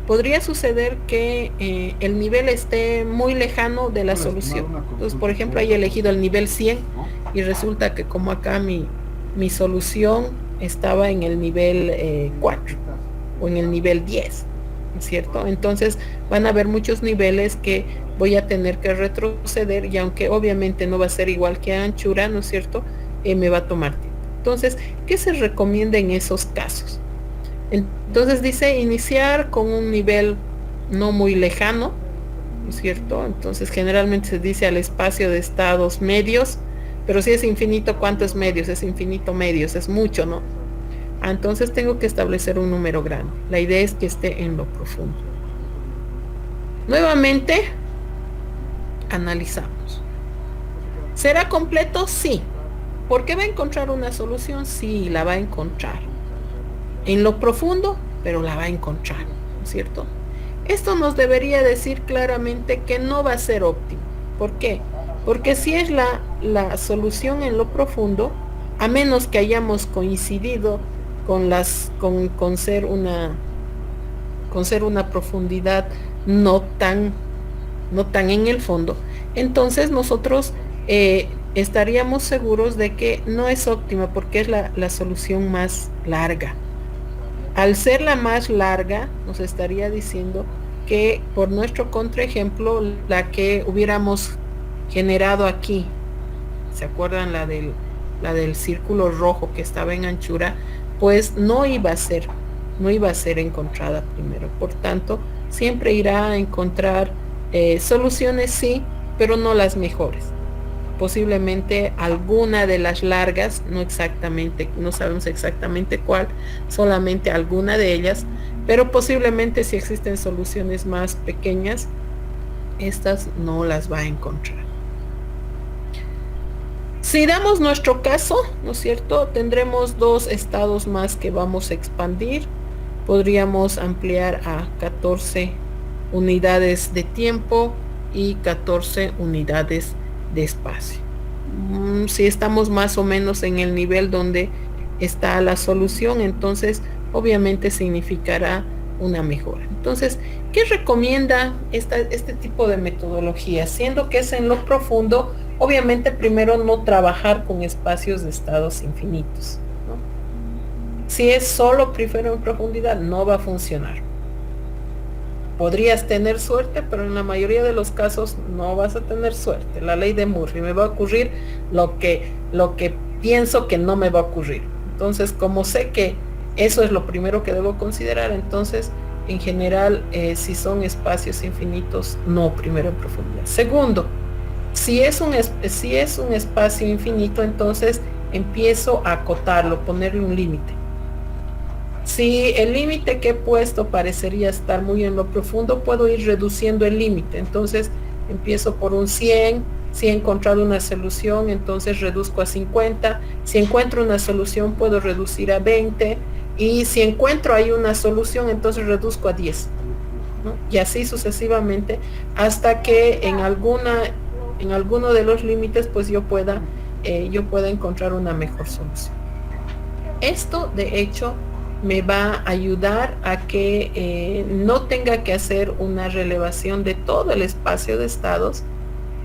Podría suceder que el nivel esté muy lejano de la solución. Entonces, por ejemplo, haya elegido el nivel 100 y resulta que como acá mi solución estaba en el nivel 4 o en el nivel 10, ¿cierto? Entonces van a haber muchos niveles que voy a tener que retroceder, y aunque obviamente no va a ser igual que anchura, ¿no es cierto? Me va a tomar tiempo. Entonces, ¿qué se recomienda en esos casos? Entonces dice iniciar con un nivel no muy lejano, ¿no es cierto? Entonces generalmente se dice al espacio de estados medios, pero si es infinito, ¿cuánto es medios? Es infinito medios, es mucho, ¿no? Entonces tengo que establecer un número grande. La idea es que esté en lo profundo. Nuevamente, analizamos. ¿Será completo? Sí. ¿Por qué va a encontrar una solución? Sí, la va a encontrar. En lo profundo, pero la va a encontrar, ¿no es cierto? Esto nos debería decir claramente que no va a ser óptimo. ¿Por qué? Porque si es la solución en lo profundo, a menos que hayamos coincidido con ser una profundidad no tan, no tan en el fondo, entonces nosotros estaríamos seguros de que no es óptima porque es la solución más larga. Al ser la más larga, nos estaría diciendo que por nuestro contraejemplo, la que hubiéramos generado aquí, ¿se acuerdan la del círculo rojo que estaba en anchura? Pues no iba a ser encontrada primero. Por tanto, siempre irá a encontrar soluciones, sí, pero no las mejores. Posiblemente alguna de las largas, no exactamente, no sabemos exactamente cuál, solamente alguna de ellas, pero posiblemente si existen soluciones más pequeñas, estas no las va a encontrar. Si damos nuestro caso, ¿no es cierto? Tendremos dos estados más que vamos a expandir. Podríamos ampliar a 14 unidades de tiempo y 14 unidades de espacio. Si estamos más o menos en el nivel donde está la solución, entonces obviamente significará una mejora. Entonces, ¿qué recomienda este tipo de metodología? Siendo que es en lo profundo, obviamente primero no trabajar con espacios de estados infinitos, ¿no? Si es solo primero en profundidad, no va a funcionar. Podrías tener suerte, pero en la mayoría de los casos no vas a tener suerte. La ley de Murphy, me va a ocurrir lo que pienso que no me va a ocurrir. Entonces, como sé que eso es lo primero que debo considerar, entonces, en general, si son espacios infinitos, no primero en profundidad. Segundo, si es un espacio infinito, entonces empiezo a acotarlo, ponerle un límite. Si el límite que he puesto parecería estar muy en lo profundo, puedo ir reduciendo el límite. Entonces empiezo por un 100, si he encontrado una solución, entonces reduzco a 50. Si encuentro una solución, puedo reducir a 20. Y si encuentro ahí una solución, entonces reduzco a 10, ¿no? Y así sucesivamente, hasta que en alguno de los límites, pues yo pueda encontrar una mejor solución. Esto, de hecho, me va a ayudar a que no tenga que hacer una relevación de todo el espacio de estados,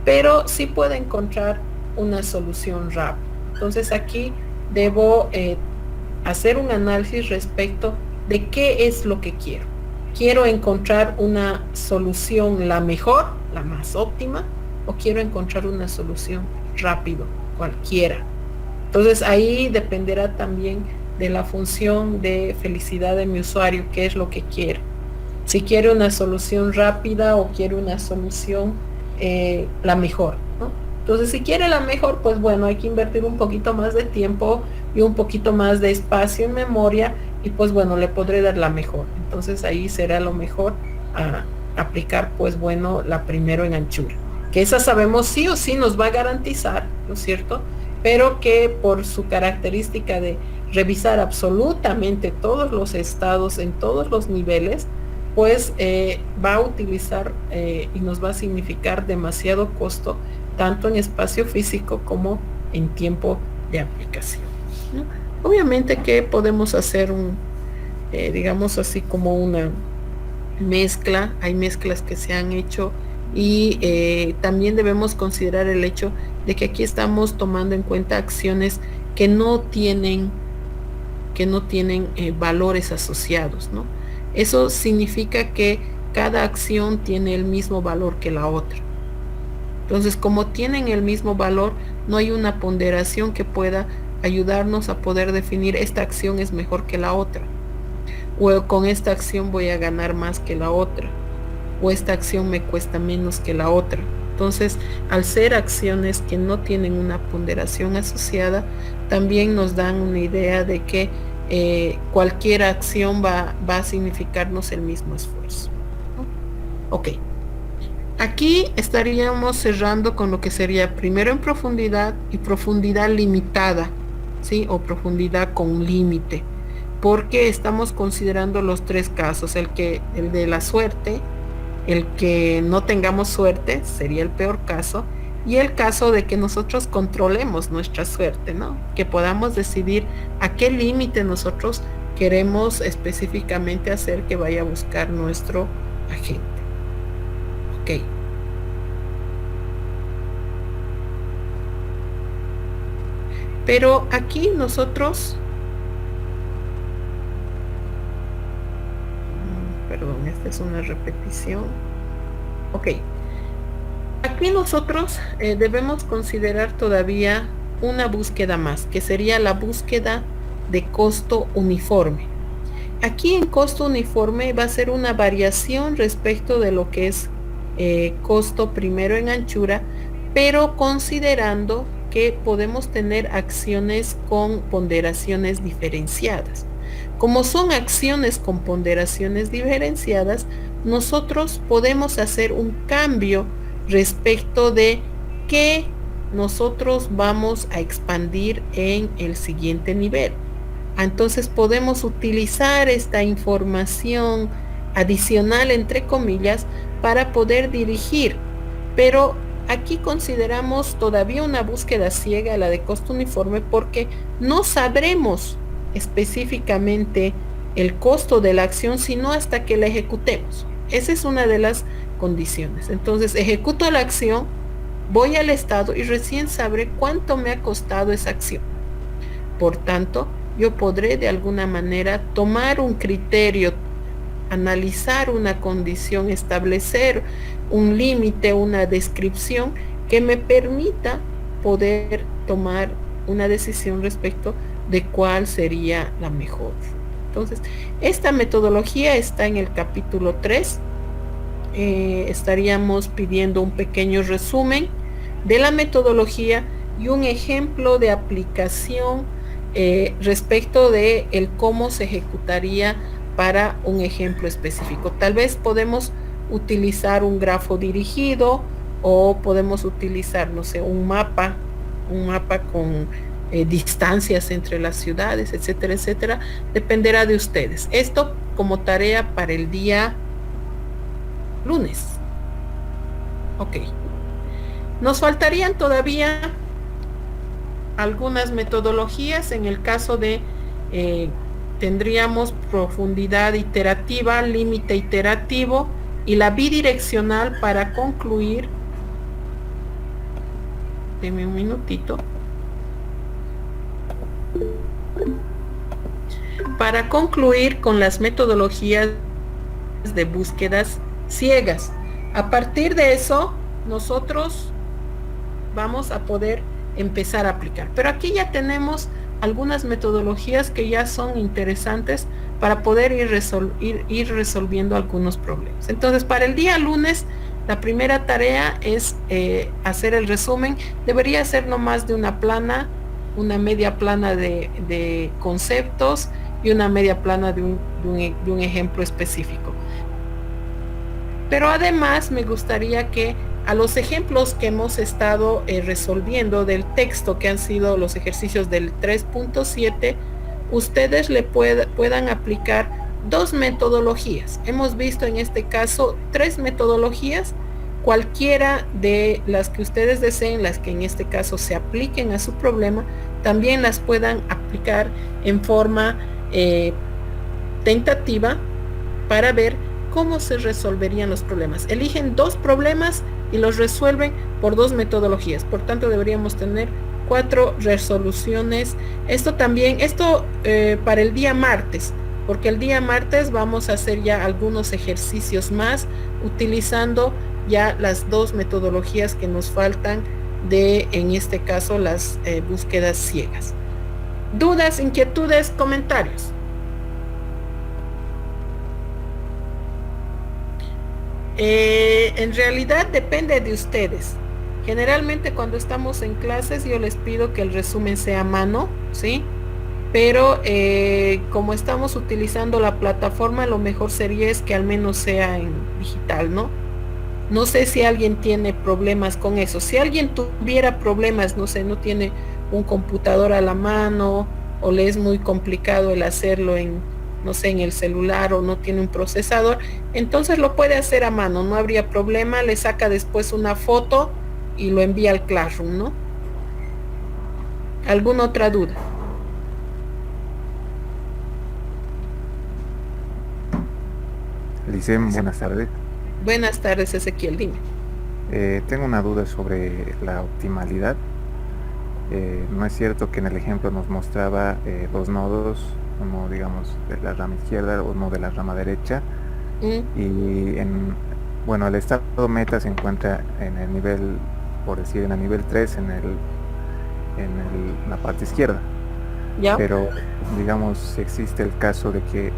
pero sí pueda encontrar una solución rápida. Entonces aquí debo hacer un análisis respecto de qué es lo que quiero. ¿Quiero encontrar una solución la mejor, la más óptima, o quiero encontrar una solución rápido, cualquiera? Entonces ahí dependerá también de la función de felicidad de mi usuario, qué es lo que quiere. Si quiere una solución rápida o quiere una solución la mejor, ¿no? Entonces, si quiere la mejor, pues bueno, hay que invertir un poquito más de tiempo y un poquito más de espacio en memoria y pues bueno, le podré dar la mejor. Entonces ahí será lo mejor a aplicar, pues bueno, la primero en anchura. Que esa sabemos sí o sí nos va a garantizar, ¿no es cierto? Pero que por su característica de revisar absolutamente todos los estados en todos los niveles, pues va a utilizar y nos va a significar demasiado costo, tanto en espacio físico como en tiempo de aplicación, ¿no? Obviamente que podemos hacer digamos así como una mezcla, hay mezclas que se han hecho y también debemos considerar el hecho de que aquí estamos tomando en cuenta acciones que no tienen valores asociados, ¿no? Eso significa que cada acción tiene el mismo valor que la otra. Entonces, como tienen el mismo valor, no hay una ponderación que pueda ayudarnos a poder definir esta acción es mejor que la otra. o con esta acción voy a ganar más que la otra, o esta acción me cuesta menos que la otra. Entonces, al ser acciones que no tienen una ponderación asociada, también nos dan una idea de que cualquier acción va a significarnos el mismo esfuerzo, ¿no? Ok. Aquí estaríamos cerrando con lo que sería primero en profundidad y profundidad limitada, ¿sí? O profundidad con límite, porque estamos considerando los tres casos, el de la suerte, el que no tengamos suerte, sería el peor caso, y el caso de que nosotros controlemos nuestra suerte, ¿no? Que podamos decidir a qué límite nosotros queremos específicamente hacer que vaya a buscar nuestro agente. Ok. Pero aquí nosotros, perdón, esta es una repetición. Ok. Aquí nosotros debemos considerar todavía una búsqueda más, que sería la búsqueda de costo uniforme. Aquí en costo uniforme va a ser una variación respecto de lo que es costo primero en anchura, pero considerando que podemos tener acciones con ponderaciones diferenciadas. Como son acciones con ponderaciones diferenciadas, nosotros podemos hacer un cambio respecto de qué nosotros vamos a expandir en el siguiente nivel. Entonces podemos utilizar esta información adicional, entre comillas, para poder dirigir. Pero aquí consideramos todavía una búsqueda ciega, la de costo uniforme, porque no sabremos específicamente el costo de la acción, sino hasta que la ejecutemos. Esa es una de las condiciones. Entonces, ejecuto la acción, voy al estado y recién sabré cuánto me ha costado esa acción. Por tanto, yo podré de alguna manera tomar un criterio, analizar una condición, establecer un límite, una descripción que me permita poder tomar una decisión respecto de cuál sería la mejor. Entonces, esta metodología está en el capítulo 3. Estaríamos pidiendo un pequeño resumen de la metodología y un ejemplo de aplicación respecto de el cómo se ejecutaría para un ejemplo específico. Tal vez podemos utilizar un grafo dirigido o podemos utilizar, no sé, un mapa con distancias entre las ciudades, etcétera, etcétera. Dependerá de ustedes. Esto como tarea para el día lunes. Ok. Nos faltarían todavía algunas metodologías. En el caso de tendríamos profundidad iterativa, límite iterativo y la bidireccional para concluir. Deme un minutito. Para concluir con las metodologías de búsquedas ciegas. A partir de eso, nosotros vamos a poder empezar a aplicar. Pero aquí ya tenemos algunas metodologías que ya son interesantes para poder ir resolviendo algunos problemas. Entonces, para el día lunes, la primera tarea es hacer el resumen. Debería ser no más de una media plana de conceptos y una media plana de un ejemplo específico. Pero además me gustaría que a los ejemplos que hemos estado resolviendo del texto, que han sido los ejercicios del 3.7, ustedes le puedan aplicar 2 metodologías. Hemos visto en este caso 3 metodologías, cualquiera de las que ustedes deseen, las que en este caso se apliquen a su problema, también las puedan aplicar en forma tentativa para ver cómo se resolverían los problemas. Eligen 2 problemas y los resuelven por 2 metodologías. Por tanto, deberíamos tener 4 resoluciones. Esto para el día martes, porque el día martes vamos a hacer ya algunos ejercicios más utilizando ya las 2 metodologías que nos faltan en este caso, las búsquedas ciegas. ¿Dudas, inquietudes, comentarios? En realidad depende de ustedes. Generalmente cuando estamos en clases yo les pido que el resumen sea a mano, ¿sí? Pero como estamos utilizando la plataforma, lo mejor sería es que al menos sea en digital, ¿no? No sé si alguien tiene problemas con eso. Si alguien tuviera problemas, no sé, no tiene un computador a la mano o le es muy complicado el hacerlo en, no sé, en el celular o no tiene un procesador, entonces lo puede hacer a mano, no habría problema, le saca después una foto y lo envía al Classroom, ¿no? ¿Alguna otra duda? Licem, buenas tardes. Buenas tardes, Ezequiel, dime. Tengo una duda sobre la optimalidad. No es cierto que en el ejemplo nos mostraba dos nodos, uno digamos de la rama izquierda, uno de la rama derecha, Mm, y bueno, el estado meta se encuentra en el nivel, por decir, en el nivel 3 en la parte izquierda. ¿Ya? Pero digamos, si existe el caso de que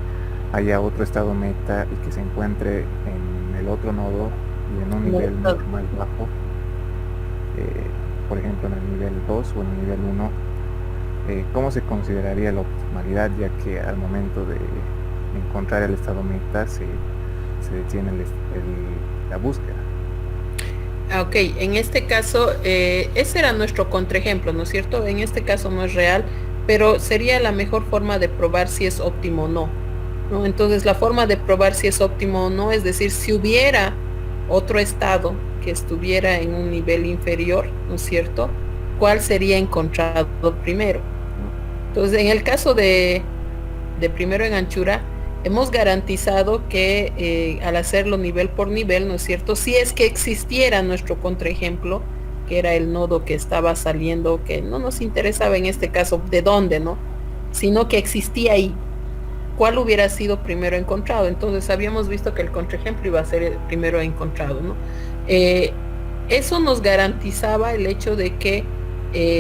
haya otro estado meta y que se encuentre en el otro nodo y en un nivel No, mucho más bajo, eh, por ejemplo en el nivel 2 o en el nivel 1, ¿cómo se consideraría la optimalidad, ya que al momento de encontrar el estado meta se detiene la búsqueda? Ok, en este caso, ese era nuestro contraejemplo, ¿no es cierto? En este caso no es real, pero sería la mejor forma de probar si es óptimo o no, ¿no? Entonces, la forma de probar si es óptimo o no, es decir, si hubiera otro estado que estuviera en un nivel inferior, ¿no es cierto? ¿Cuál sería encontrado primero? ¿No? Entonces, en el caso de primero en anchura, hemos garantizado que al hacerlo nivel por nivel, ¿no es cierto? Si es que existiera nuestro contraejemplo, que era el nodo que estaba saliendo, que no nos interesaba en este caso de dónde, ¿no? Sino que existía ahí. ¿Cuál hubiera sido primero encontrado? Entonces habíamos visto que el contraejemplo iba a ser el primero encontrado, ¿no? Eh, Eso nos garantizaba el hecho de que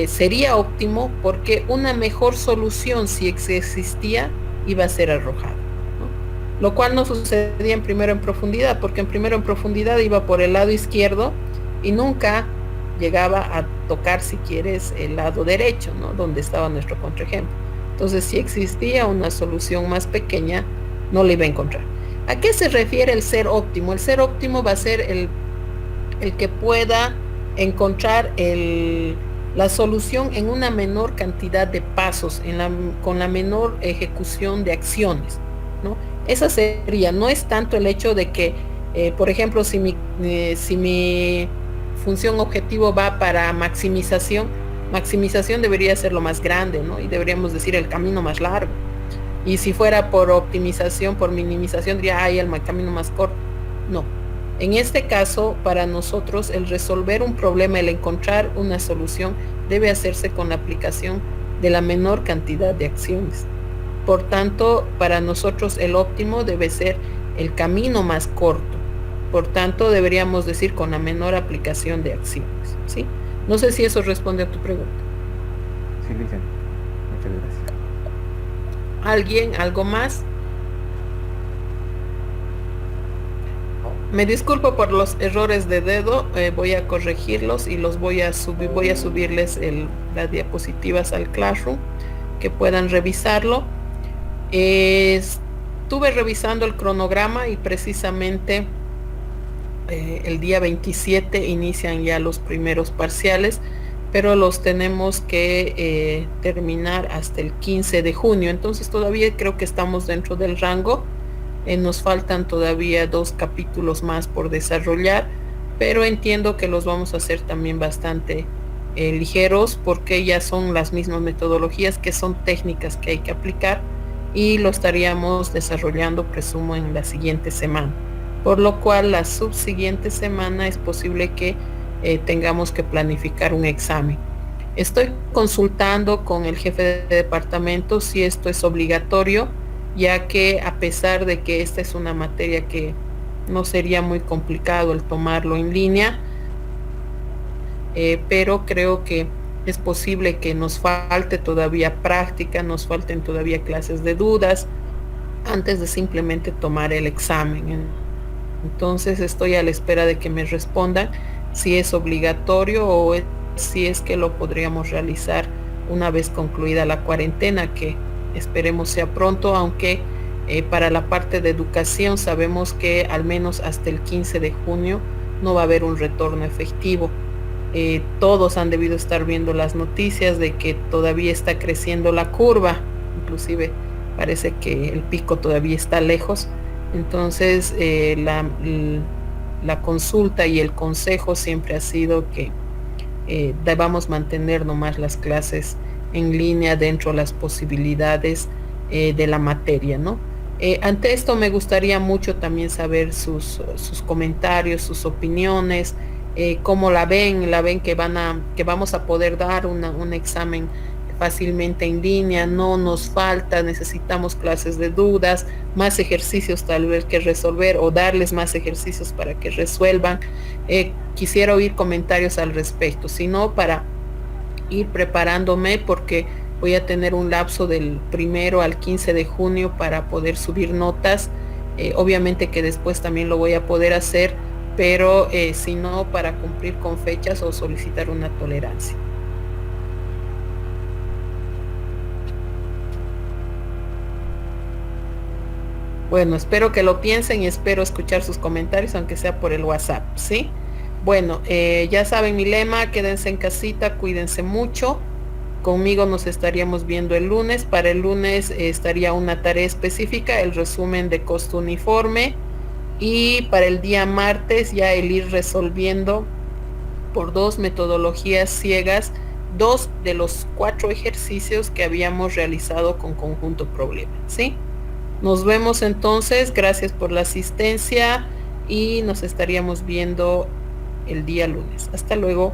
sería óptimo porque una mejor solución, si existía, iba a ser arrojada, ¿no? Lo cual no sucedía en primero en profundidad, porque en primero en profundidad iba por el lado izquierdo y nunca llegaba a tocar, si quieres, el lado derecho, ¿no? Donde estaba nuestro contraejemplo. Entonces, si existía una solución más pequeña, no la iba a encontrar. ¿A qué se refiere el ser óptimo? El ser óptimo va a ser el que pueda encontrar la solución en una menor cantidad de pasos, con la menor ejecución de acciones, ¿no? Esa sería, no es tanto el hecho de que, por ejemplo, si mi función objetivo va para maximización, maximización debería ser lo más grande, ¿no? Y deberíamos decir el camino más largo. Y si fuera por optimización, por minimización, diría, ay, el camino más corto. No. En este caso, para nosotros, el resolver un problema, el encontrar una solución, debe hacerse con la aplicación de la menor cantidad de acciones. Por tanto, para nosotros el óptimo debe ser el camino más corto. Por tanto, deberíamos decir con la menor aplicación de acciones, ¿sí? No sé si eso responde a tu pregunta. Sí, Licen, muchas gracias. ¿Alguien? ¿Algo más? Me disculpo por los errores de dedo, voy a corregirlos y los voy a subirles las diapositivas al Classroom, que puedan revisarlo. Estuve revisando el cronograma y precisamente el día 27 inician ya los primeros parciales, pero los tenemos que terminar hasta el 15 de junio. Entonces todavía creo que estamos dentro del rango. Nos faltan todavía 2 capítulos más por desarrollar, pero entiendo que los vamos a hacer también bastante ligeros porque ya son las mismas metodologías, que son técnicas que hay que aplicar, y lo estaríamos desarrollando, presumo, en la siguiente semana. Por lo cual la subsiguiente semana es posible que tengamos que planificar un examen. Estoy consultando con el jefe de departamento si esto es obligatorio, ya que a pesar de que esta es una materia que no sería muy complicado el tomarlo en línea, pero creo que es posible que nos falte todavía práctica, nos falten todavía clases de dudas antes de simplemente tomar el examen. Entonces estoy a la espera de que me respondan si es obligatorio o si es que lo podríamos realizar una vez concluida la cuarentena, que esperemos sea pronto, aunque para la parte de educación sabemos que al menos hasta el 15 de junio no va a haber un retorno efectivo. Todos han debido estar viendo las noticias de que todavía está creciendo la curva, inclusive parece que el pico todavía está lejos. Entonces la consulta y el consejo siempre ha sido que debamos mantener nomás las clases en línea dentro de las posibilidades de la materia, ¿no? Ante esto me gustaría mucho también saber sus comentarios, sus opiniones, cómo la ven que vamos a poder dar un examen fácilmente en línea, no nos falta, necesitamos clases de dudas, más ejercicios tal vez que resolver o darles más ejercicios para que resuelvan. Quisiera oír comentarios al respecto, sino para ir preparándome porque voy a tener un lapso del 1 al 15 de junio para poder subir notas. Obviamente que después también lo voy a poder hacer, pero si no, para cumplir con fechas o solicitar una tolerancia. Bueno, espero que lo piensen y espero escuchar sus comentarios, aunque sea por el WhatsApp, ¿sí? Bueno, ya saben mi lema, quédense en casita, cuídense mucho. Conmigo nos estaríamos viendo el lunes. Para el lunes estaría una tarea específica, el resumen de costo uniforme. Y para el día martes ya el ir resolviendo por 2 metodologías ciegas, 2 de los 4 ejercicios que habíamos realizado con conjunto problema, ¿sí? Nos vemos entonces, gracias por la asistencia y nos estaríamos viendo el día lunes. Hasta luego.